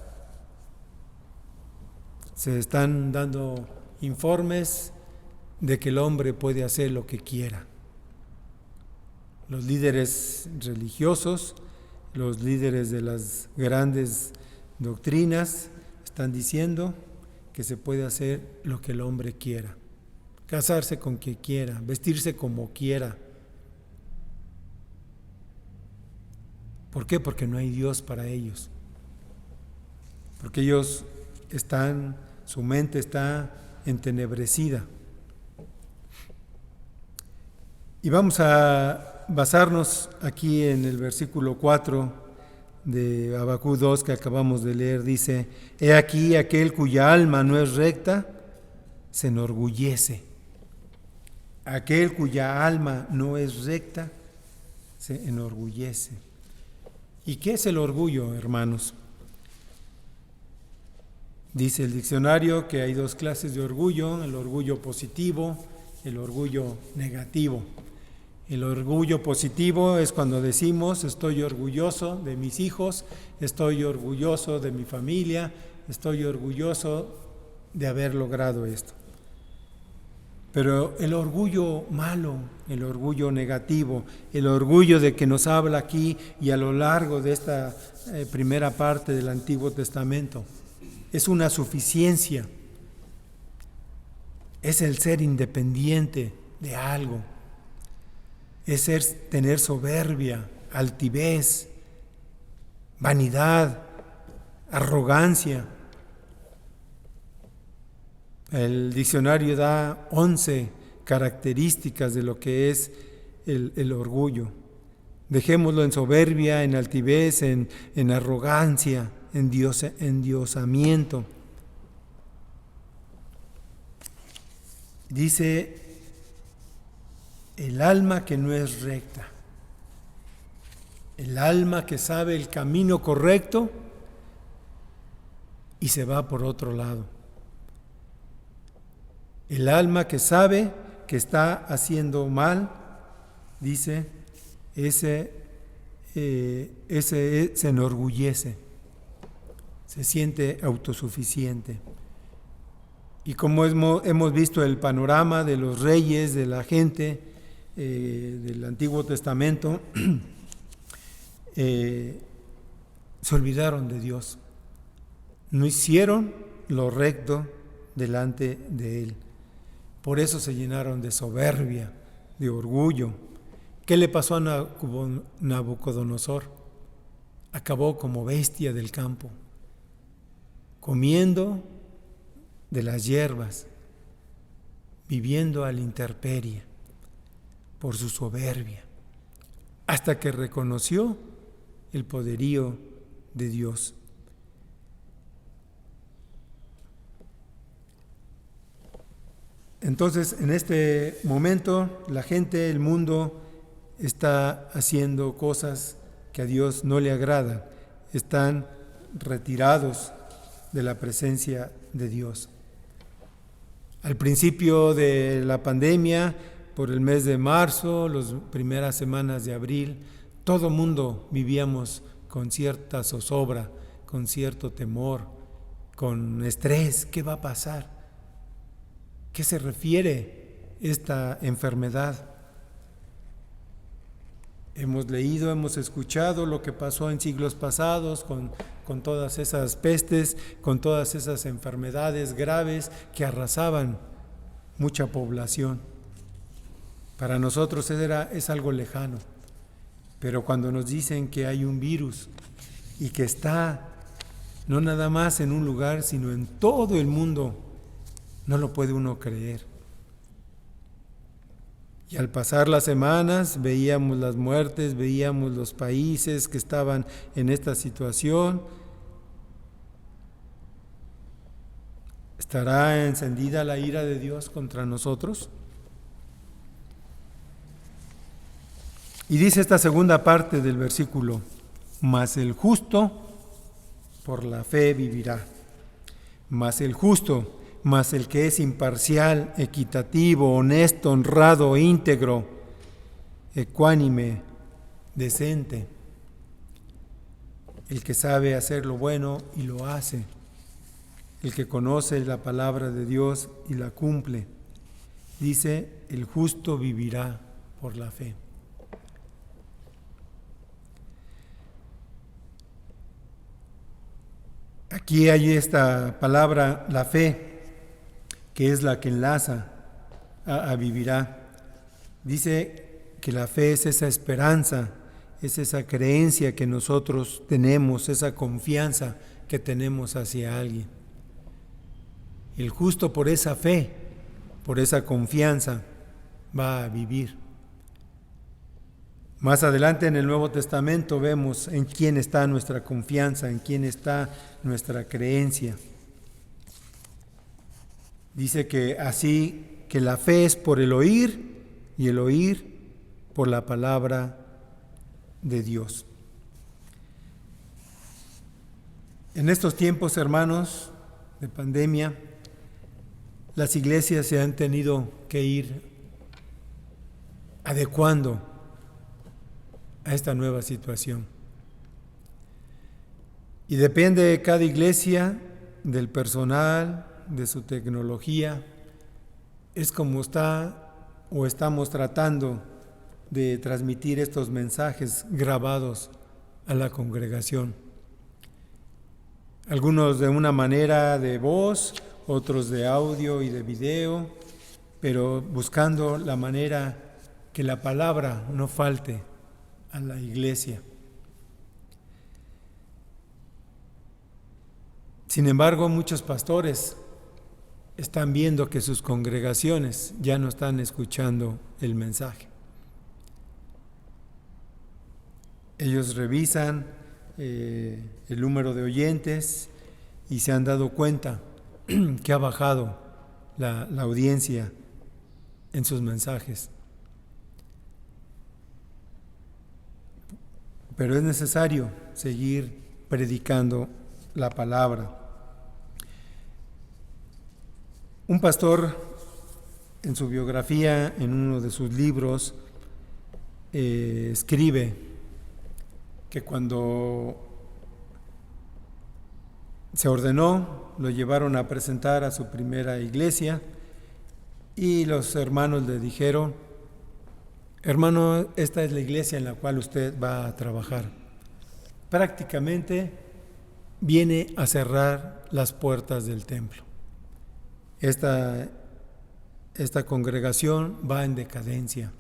Se están dando informes de que el hombre puede hacer lo que quiera. Los líderes religiosos, los líderes de las grandes doctrinas están diciendo que se puede hacer lo que el hombre quiera, casarse con quien quiera, vestirse como quiera. ¿Por qué? Porque no hay Dios para ellos. Porque ellos su mente está entenebrecida. Y vamos a basarnos aquí en el versículo 4 de Habacuc 2 que acabamos de leer. Dice, he aquí aquel cuya alma no es recta, se enorgullece. Aquel cuya alma no es recta, se enorgullece. ¿Y qué es el orgullo, hermanos? Dice el diccionario que hay dos clases de orgullo, el orgullo positivo, el orgullo negativo. El orgullo positivo es cuando decimos estoy orgulloso de mis hijos, estoy orgulloso de mi familia, estoy orgulloso de haber logrado esto. Pero el orgullo malo, el orgullo negativo, el orgullo de que nos habla aquí y a lo largo de esta primera parte del Antiguo Testamento, es una suficiencia, es el ser independiente de algo, es tener soberbia, altivez, vanidad, arrogancia. El diccionario da 11 características de lo que es el orgullo. Dejémoslo en soberbia, en altivez, en arrogancia, en endiosamiento. Dice, el alma que no es recta, el alma que sabe el camino correcto y se va por otro lado. El alma que sabe que está haciendo mal, dice, ese se enorgullece, se siente autosuficiente. Y como hemos visto el panorama de los reyes, de la gente del Antiguo Testamento, se olvidaron de Dios, no hicieron lo recto delante de Él. Por eso se llenaron de soberbia, de orgullo. ¿Qué le pasó a Nabucodonosor? Acabó como bestia del campo, comiendo de las hierbas, viviendo a la intemperie por su soberbia, hasta que reconoció el poderío de Dios. Entonces, en este momento, la gente, el mundo, está haciendo cosas que a Dios no le agradan. Están retirados de la presencia de Dios. Al principio de la pandemia, por el mes de marzo, las primeras semanas de abril, todo mundo vivíamos con cierta zozobra, con cierto temor, con estrés. ¿Qué va a pasar? ¿Qué se refiere esta enfermedad? Hemos leído, hemos escuchado lo que pasó en siglos pasados con todas esas pestes, con todas esas enfermedades graves que arrasaban mucha población. Para nosotros es algo lejano, pero cuando nos dicen que hay un virus y que está no nada más en un lugar, sino en todo el mundo, no lo puede uno creer. Y al pasar las semanas veíamos las muertes, veíamos los países que estaban en esta situación. ¿Estará encendida la ira de Dios contra nosotros? Y dice esta segunda parte del versículo: mas el justo por la fe vivirá. Mas el justo, mas el que es imparcial, equitativo, honesto, honrado, íntegro, ecuánime, decente, el que sabe hacer lo bueno y lo hace, el que conoce la palabra de Dios y la cumple, dice, el justo vivirá por la fe. Aquí hay esta palabra, la fe, que es la que enlaza a vivirá. Dice que la fe es esa esperanza, es esa creencia que nosotros tenemos, esa confianza que tenemos hacia alguien. El justo por esa fe, por esa confianza, va a vivir. Más adelante en el Nuevo Testamento vemos en quién está nuestra confianza, en quién está nuestra creencia. Dice que así que la fe es por el oír y el oír por la palabra de Dios. En estos tiempos, hermanos, de pandemia, las iglesias se han tenido que ir adecuando a esta nueva situación. Y depende de cada iglesia, del personal, de su tecnología, es como está o estamos tratando de transmitir estos mensajes grabados a la congregación. Algunos de una manera de voz, otros de audio y de video, pero buscando la manera que la palabra no falte a la iglesia. Sin embargo, muchos pastores están viendo que sus congregaciones ya no están escuchando el mensaje. Ellos revisan el número de oyentes y se han dado cuenta que ha bajado la audiencia en sus mensajes. Pero es necesario seguir predicando la palabra. Un pastor, en su biografía, en uno de sus libros, escribe que cuando se ordenó, lo llevaron a presentar a su primera iglesia y los hermanos le dijeron: hermano, esta es la iglesia en la cual usted va a trabajar. Prácticamente viene a cerrar las puertas del templo. Esta congregación va en decadencia.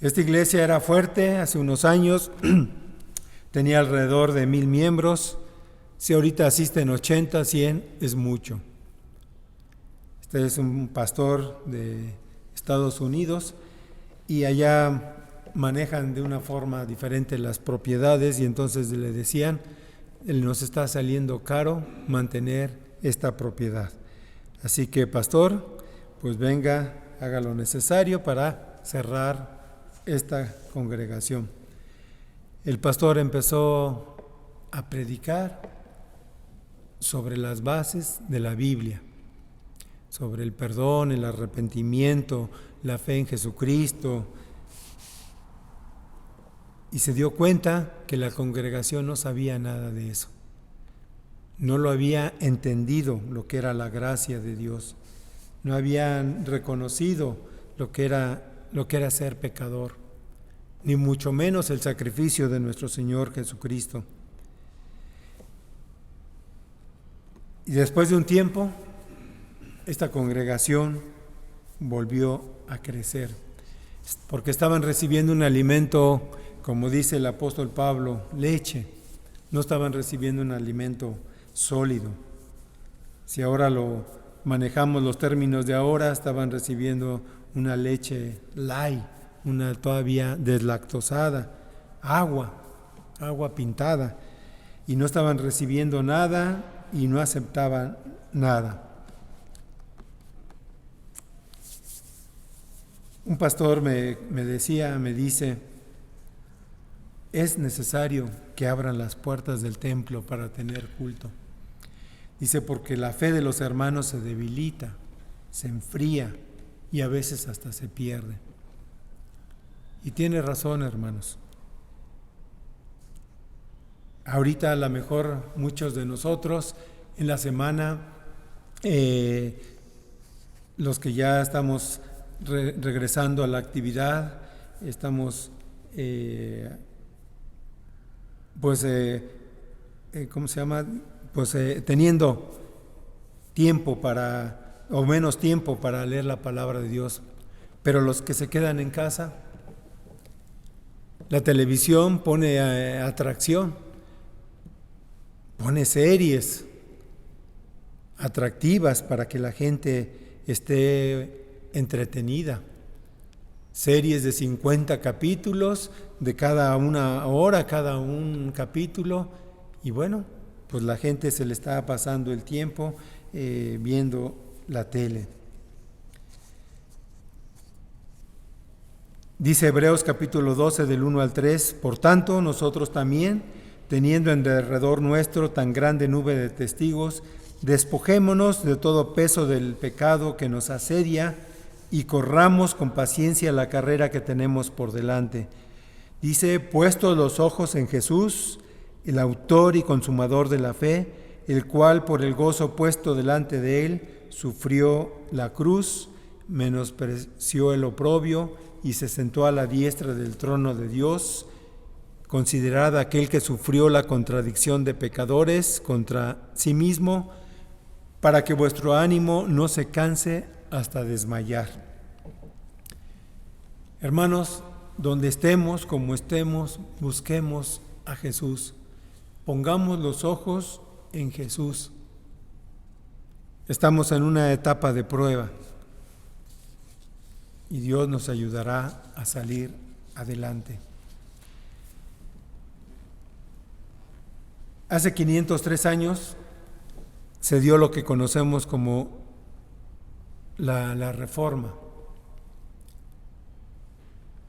Esta iglesia era fuerte hace unos años, tenía alrededor de 1,000 miembros. Si ahorita asisten 80, 100, es mucho. Este es un pastor de Estados Unidos y allá manejan de una forma diferente las propiedades, y entonces le decían: nos está saliendo caro mantener esta propiedad. Así que, pastor, pues venga, haga lo necesario para cerrar esta congregación. El pastor empezó a predicar sobre las bases de la Biblia, sobre el perdón, el arrepentimiento, la fe en Jesucristo, y se dio cuenta que la congregación no sabía nada de eso. No lo había entendido lo que era la gracia de Dios. No habían reconocido lo que era ser pecador, ni mucho menos el sacrificio de nuestro Señor Jesucristo. Y después de un tiempo, esta congregación volvió a crecer, porque estaban recibiendo un alimento, como dice el apóstol Pablo, leche. No estaban recibiendo un alimento sólido. Si ahora lo manejamos los términos de ahora, estaban recibiendo una leche light, una todavía deslactosada, agua pintada, y no estaban recibiendo nada y no aceptaban nada. Un pastor me dice: es necesario que abran las puertas del templo para tener culto. Dice, porque la fe de los hermanos se debilita, se enfría y a veces hasta se pierde. Y tiene razón, hermanos. Ahorita a lo mejor muchos de nosotros en la semana, los que ya estamos regresando a la actividad, estamos teniendo tiempo o menos tiempo para leer la palabra de Dios. Pero los que se quedan en casa, la televisión pone atracción, pone series atractivas para que la gente esté entretenida. Series de 50 capítulos, de cada una hora, cada un capítulo, y bueno, pues la gente se le está pasando el tiempo viendo la tele. Dice Hebreos capítulo 12 del 1 al 3, por tanto nosotros también, teniendo en derredor nuestro tan grande nube de testigos, despojémonos de todo peso del pecado que nos asedia y corramos con paciencia la carrera que tenemos por delante. Dice, puestos los ojos en Jesús, el autor y consumador de la fe, el cual por el gozo puesto delante de él sufrió la cruz, menospreció el oprobio y se sentó a la diestra del trono de Dios. Considerad aquel que sufrió la contradicción de pecadores contra sí mismo, para que vuestro ánimo no se canse hasta desmayar. Hermanos, donde estemos, como estemos, busquemos a Jesús. Pongamos los ojos en Jesús. Estamos en una etapa de prueba y Dios nos ayudará a salir adelante. Hace 503 años se dio lo que conocemos como la Reforma,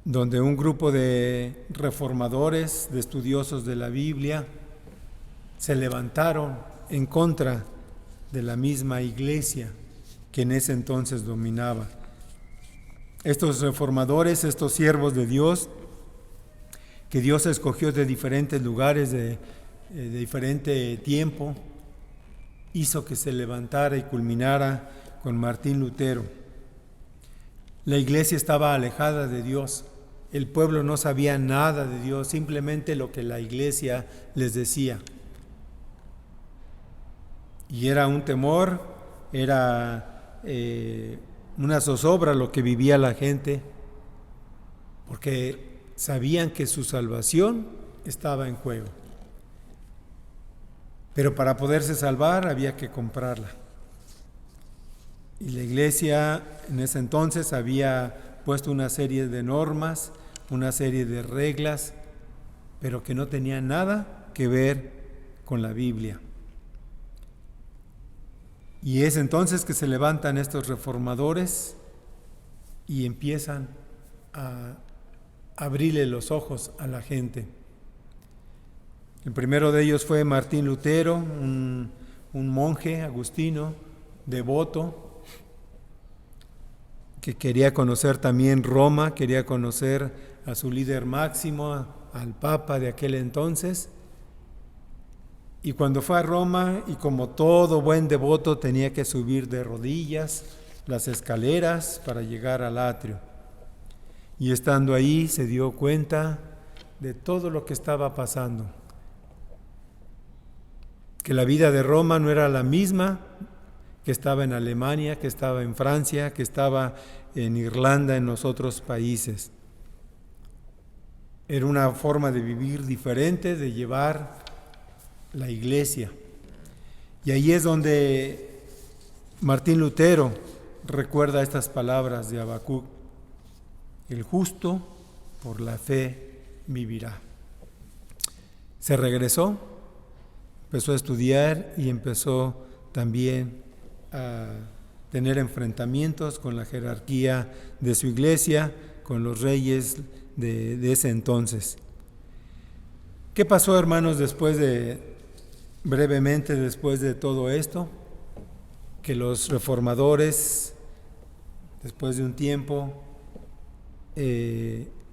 donde un grupo de reformadores, de estudiosos de la Biblia, se levantaron en contra de la misma iglesia que en ese entonces dominaba. Estos reformadores, estos siervos de Dios, que Dios escogió de diferentes lugares, de diferente tiempo, hizo que se levantara y culminara con Martín Lutero. La iglesia estaba alejada de Dios, el pueblo no sabía nada de Dios, simplemente lo que la iglesia les decía. Y era un temor, era una zozobra lo que vivía la gente, porque sabían que su salvación estaba en juego. Pero para poderse salvar había que comprarla. Y la iglesia en ese entonces había puesto una serie de normas, una serie de reglas, pero que no tenían nada que ver con la Biblia. Y es entonces que se levantan estos reformadores y empiezan a abrirle los ojos a la gente. El primero de ellos fue Martín Lutero, un monje agustino, devoto, que quería conocer también Roma, quería conocer a su líder máximo, al Papa de aquel entonces. Y cuando fue a Roma, y como todo buen devoto, tenía que subir de rodillas las escaleras para llegar al atrio. Y estando ahí se dio cuenta de todo lo que estaba pasando. Que la vida de Roma no era la misma que estaba en Alemania, que estaba en Francia, que estaba en Irlanda, en los otros países. Era una forma de vivir diferente, de llevar la iglesia. Y ahí es donde Martín Lutero recuerda estas palabras de Habacuc: el justo por la fe vivirá. Se regresó, empezó a estudiar y empezó también a tener enfrentamientos con la jerarquía de su iglesia, con los reyes de ese entonces. ¿Qué pasó, hermanos, brevemente después de todo esto? Que los reformadores, después de un tiempo,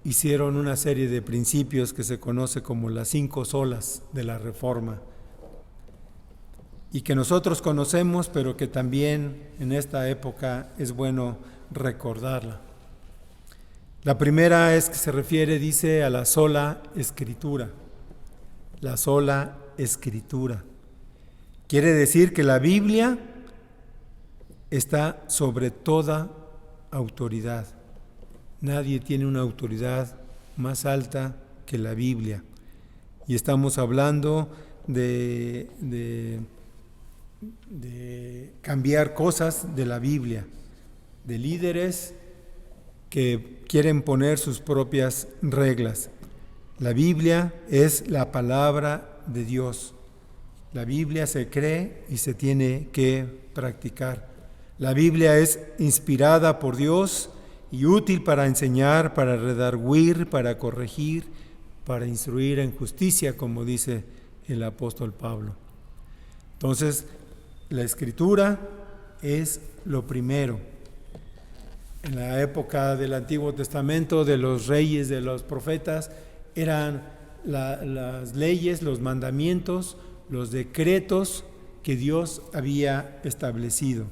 hicieron una serie de principios que se conoce como las 5 solas de la Reforma, y que nosotros conocemos, pero que también en esta época es bueno recordarla. La primera es que se refiere, dice, a la sola Escritura. La sola Escritura. Quiere decir que la Biblia está sobre toda autoridad. Nadie tiene una autoridad más alta que la Biblia. Y estamos hablando de cambiar cosas de la Biblia, de líderes que quieren poner sus propias reglas. La Biblia es la palabra de Dios. La Biblia se cree y se tiene que practicar. La Biblia es inspirada por Dios y útil para enseñar, para redarguir, para corregir, para instruir en justicia, como dice el apóstol Pablo. Entonces, la Escritura es lo primero. En la época del Antiguo Testamento, de los reyes, de los profetas, eran las leyes, los mandamientos, los decretos que Dios había establecido.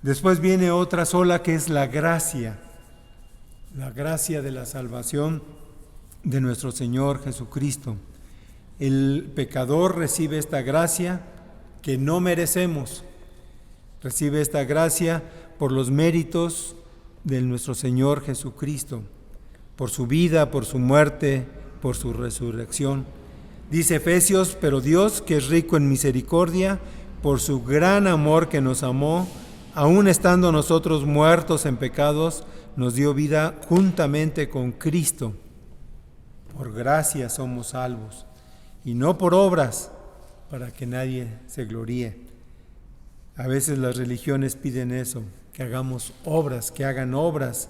Después viene otra sola, que es la gracia de la salvación de nuestro Señor Jesucristo. El pecador recibe esta gracia que no merecemos, recibe esta gracia por los méritos de nuestro Señor Jesucristo, por su vida, por su muerte, por su resurrección. Dice Efesios: pero Dios, que es rico en misericordia, por su gran amor que nos amó, aun estando nosotros muertos en pecados, nos dio vida juntamente con Cristo. Por gracia somos salvos, y no por obras, para que nadie se gloríe. A veces las religiones piden eso, que hagamos obras, que hagan obras,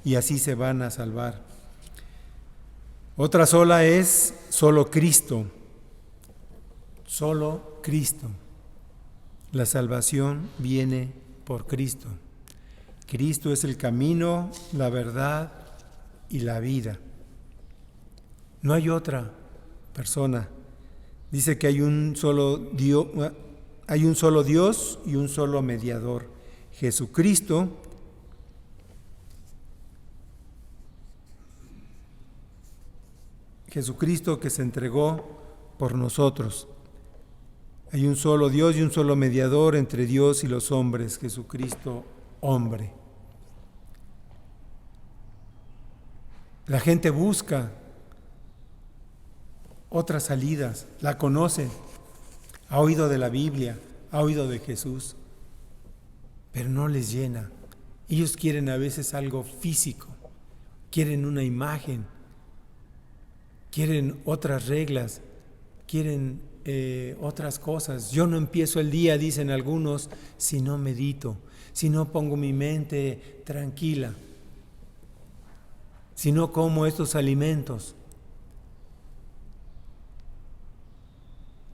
y así se van a salvar. Otra sola es solo Cristo. Solo Cristo. La salvación viene por Cristo. Cristo es el camino, la verdad y la vida. No hay otra persona. Dice que hay un solo Dios y un solo mediador, Jesucristo. Jesucristo que se entregó por nosotros. Hay un solo Dios y un solo mediador entre Dios y los hombres, Jesucristo, hombre. La gente busca otras salidas, la conoce, ha oído de la Biblia, ha oído de Jesús, pero no les llena. Ellos quieren a veces algo físico, quieren una imagen, quieren otras reglas, quieren otras cosas. Yo no empiezo el día, dicen algunos, si no medito, si no pongo mi mente tranquila, si no como estos alimentos.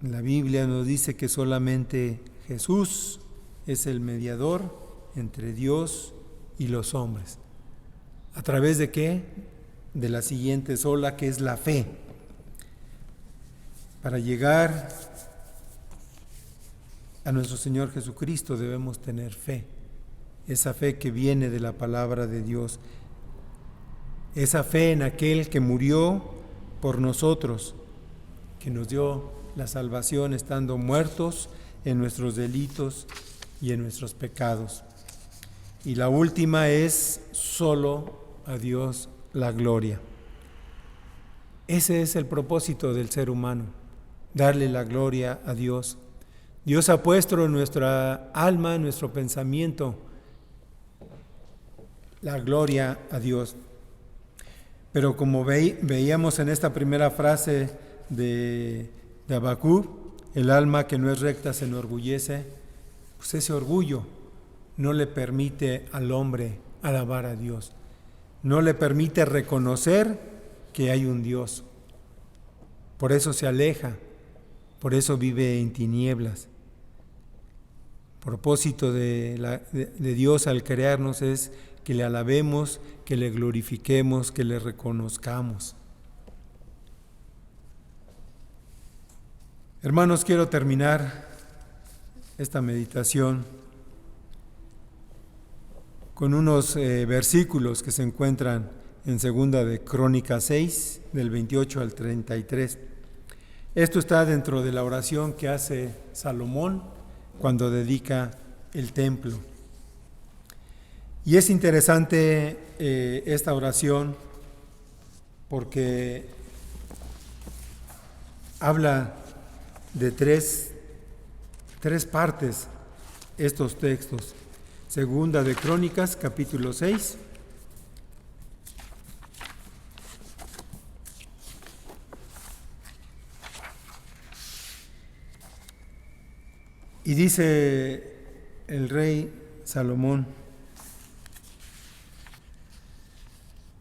La Biblia nos dice que solamente Jesús es el mediador entre Dios y los hombres. ¿A través de qué? De la siguiente sola, que es la fe. Para llegar a nuestro Señor Jesucristo debemos tener fe. Esa fe que viene de la palabra de Dios. Esa fe en aquel que murió por nosotros, que nos dio la salvación estando muertos en nuestros delitos y en nuestros pecados. Y la última es solo a Dios la gloria. Ese es el propósito del ser humano, darle la gloria a Dios. Dios ha puesto en nuestra alma, en nuestro pensamiento, la gloria a Dios. Pero como veíamos en esta primera frase de Habacuc, el alma que no es recta se enorgullece, pues ese orgullo no le permite al hombre alabar a Dios, no le permite reconocer que hay un Dios. Por eso se aleja, por eso vive en tinieblas. El propósito de Dios al crearnos es que le alabemos, que le glorifiquemos, que le reconozcamos. Hermanos, quiero terminar esta meditación con unos versículos que se encuentran en 2 de Crónicas 6, del 28 al 33. Esto está dentro de la oración que hace Salomón cuando dedica el templo. Y es interesante esta oración porque habla de tres partes estos textos. 2 de Crónicas, capítulo 6. Y dice el rey Salomón,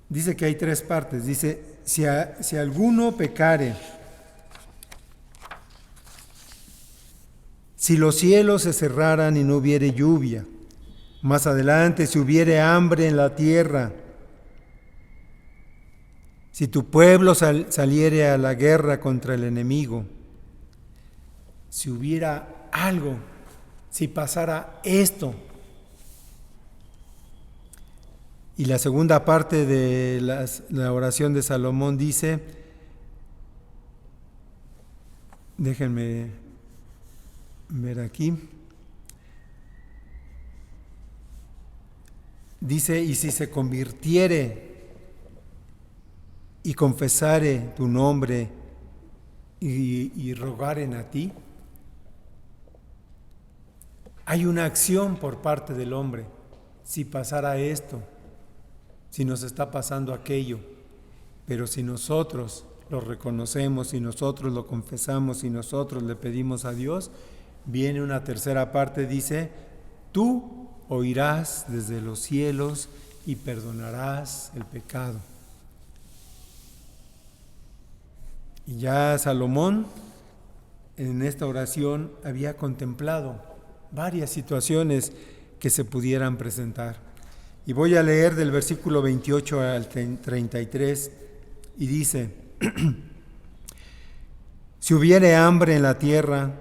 dice que hay tres partes. Dice, si alguno pecare, si los cielos se cerraran y no hubiere lluvia, más adelante si hubiere hambre en la tierra, si tu pueblo saliere a la guerra contra el enemigo, si hubiera algo, si pasara esto. Y la segunda parte de la oración de Salomón dice, déjenme ver aquí, dice, y si se convirtiere y confesare tu nombre y rogaren a ti. Hay una acción por parte del hombre. Si pasara esto, si nos está pasando aquello, pero si nosotros lo reconocemos, si nosotros lo confesamos, si nosotros le pedimos a Dios, viene una tercera parte, dice, tú oirás desde los cielos y perdonarás el pecado. Y ya Salomón en esta oración había contemplado varias situaciones que se pudieran presentar. Y voy a leer del versículo 28 al 33 y dice, Si hubiere hambre en la tierra,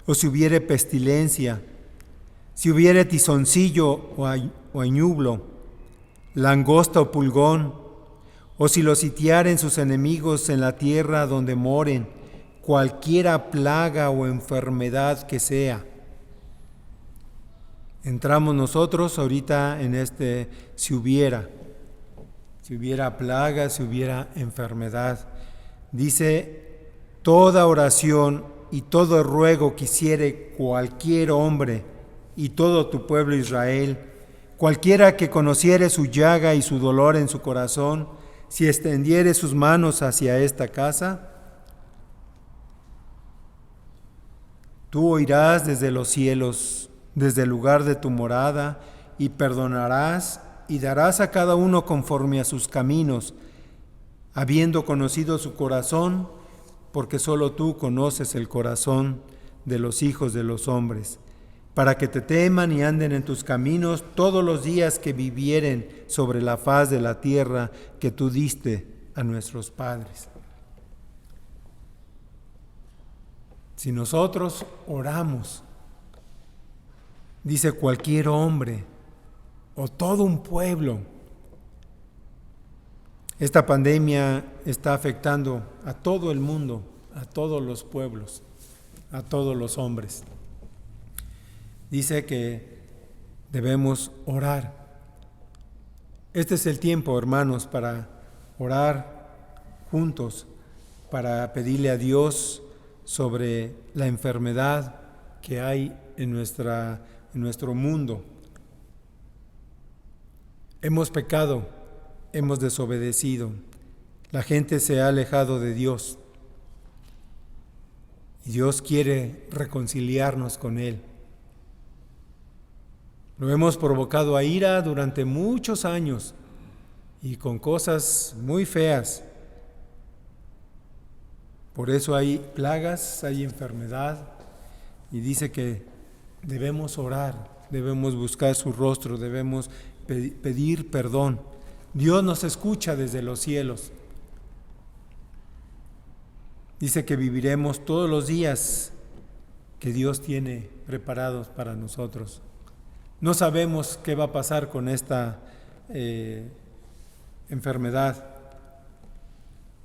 o si hubiere pestilencia, si hubiere tizoncillo o añublo, langosta o pulgón, o si los sitiaren sus enemigos en la tierra donde moren, cualquiera plaga o enfermedad que sea. Entramos nosotros ahorita en si hubiera plaga, si hubiera enfermedad. Dice, toda oración y todo ruego que hiciere cualquier hombre y todo tu pueblo Israel, cualquiera que conociere su llaga y su dolor en su corazón, si extendiere sus manos hacia esta casa, tú oirás desde los cielos, desde el lugar de tu morada, y perdonarás y darás a cada uno conforme a sus caminos, habiendo conocido su corazón, porque solo tú conoces el corazón de los hijos de los hombres, para que te teman y anden en tus caminos todos los días que vivieren sobre la faz de la tierra que tú diste a nuestros padres. Si nosotros oramos, dice cualquier hombre o todo un pueblo, esta pandemia está afectando a todo el mundo, a todos los pueblos, a todos los hombres. Dice que debemos orar. Este es el tiempo, hermanos, para orar juntos, para pedirle a Dios sobre la enfermedad que hay en nuestro mundo. Hemos pecado, hemos desobedecido, la gente se ha alejado de Dios y Dios quiere reconciliarnos con Él. Lo hemos provocado a ira durante muchos años y con cosas muy feas. Por eso hay plagas, hay enfermedad, y dice que debemos orar, debemos buscar su rostro, debemos pedir perdón. Dios nos escucha desde los cielos. Dice que viviremos todos los días que Dios tiene preparados para nosotros. No sabemos qué va a pasar con esta enfermedad.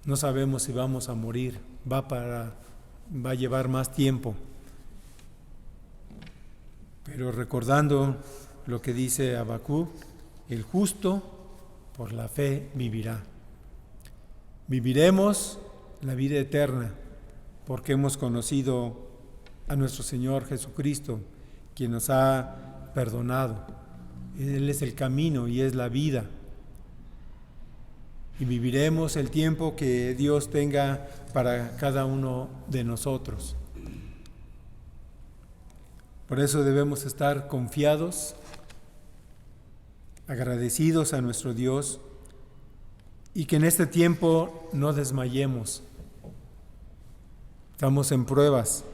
No sabemos si vamos a morir. Va a llevar más tiempo. Pero recordando lo que dice Habacuc, el justo por la fe vivirá. Viviremos la vida eterna porque hemos conocido a nuestro Señor Jesucristo, quien nos ha perdonado. Él es el camino y es la vida. Y viviremos el tiempo que Dios tenga para cada uno de nosotros. Por eso debemos estar confiados, agradecidos a nuestro Dios, y que en este tiempo no desmayemos. Estamos en pruebas,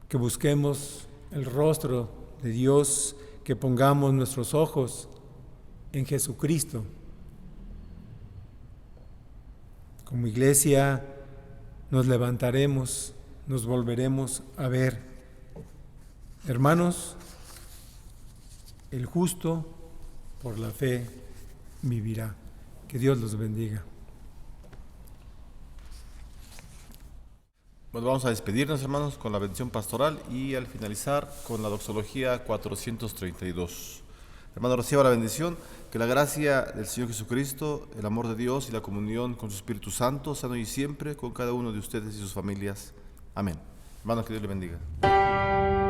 que busquemos el rostro de Dios, que pongamos nuestros ojos en Jesucristo. Como iglesia nos levantaremos, nos volveremos a ver. Hermanos, el justo por la fe vivirá. Que Dios los bendiga. Bueno, vamos a despedirnos, hermanos, con la bendición pastoral y al finalizar con la doxología 432. Hermano, reciba la bendición, que la gracia del Señor Jesucristo, el amor de Dios y la comunión con su Espíritu Santo sean hoy y siempre con cada uno de ustedes y sus familias. Amén. Hermanos, que Dios le bendiga.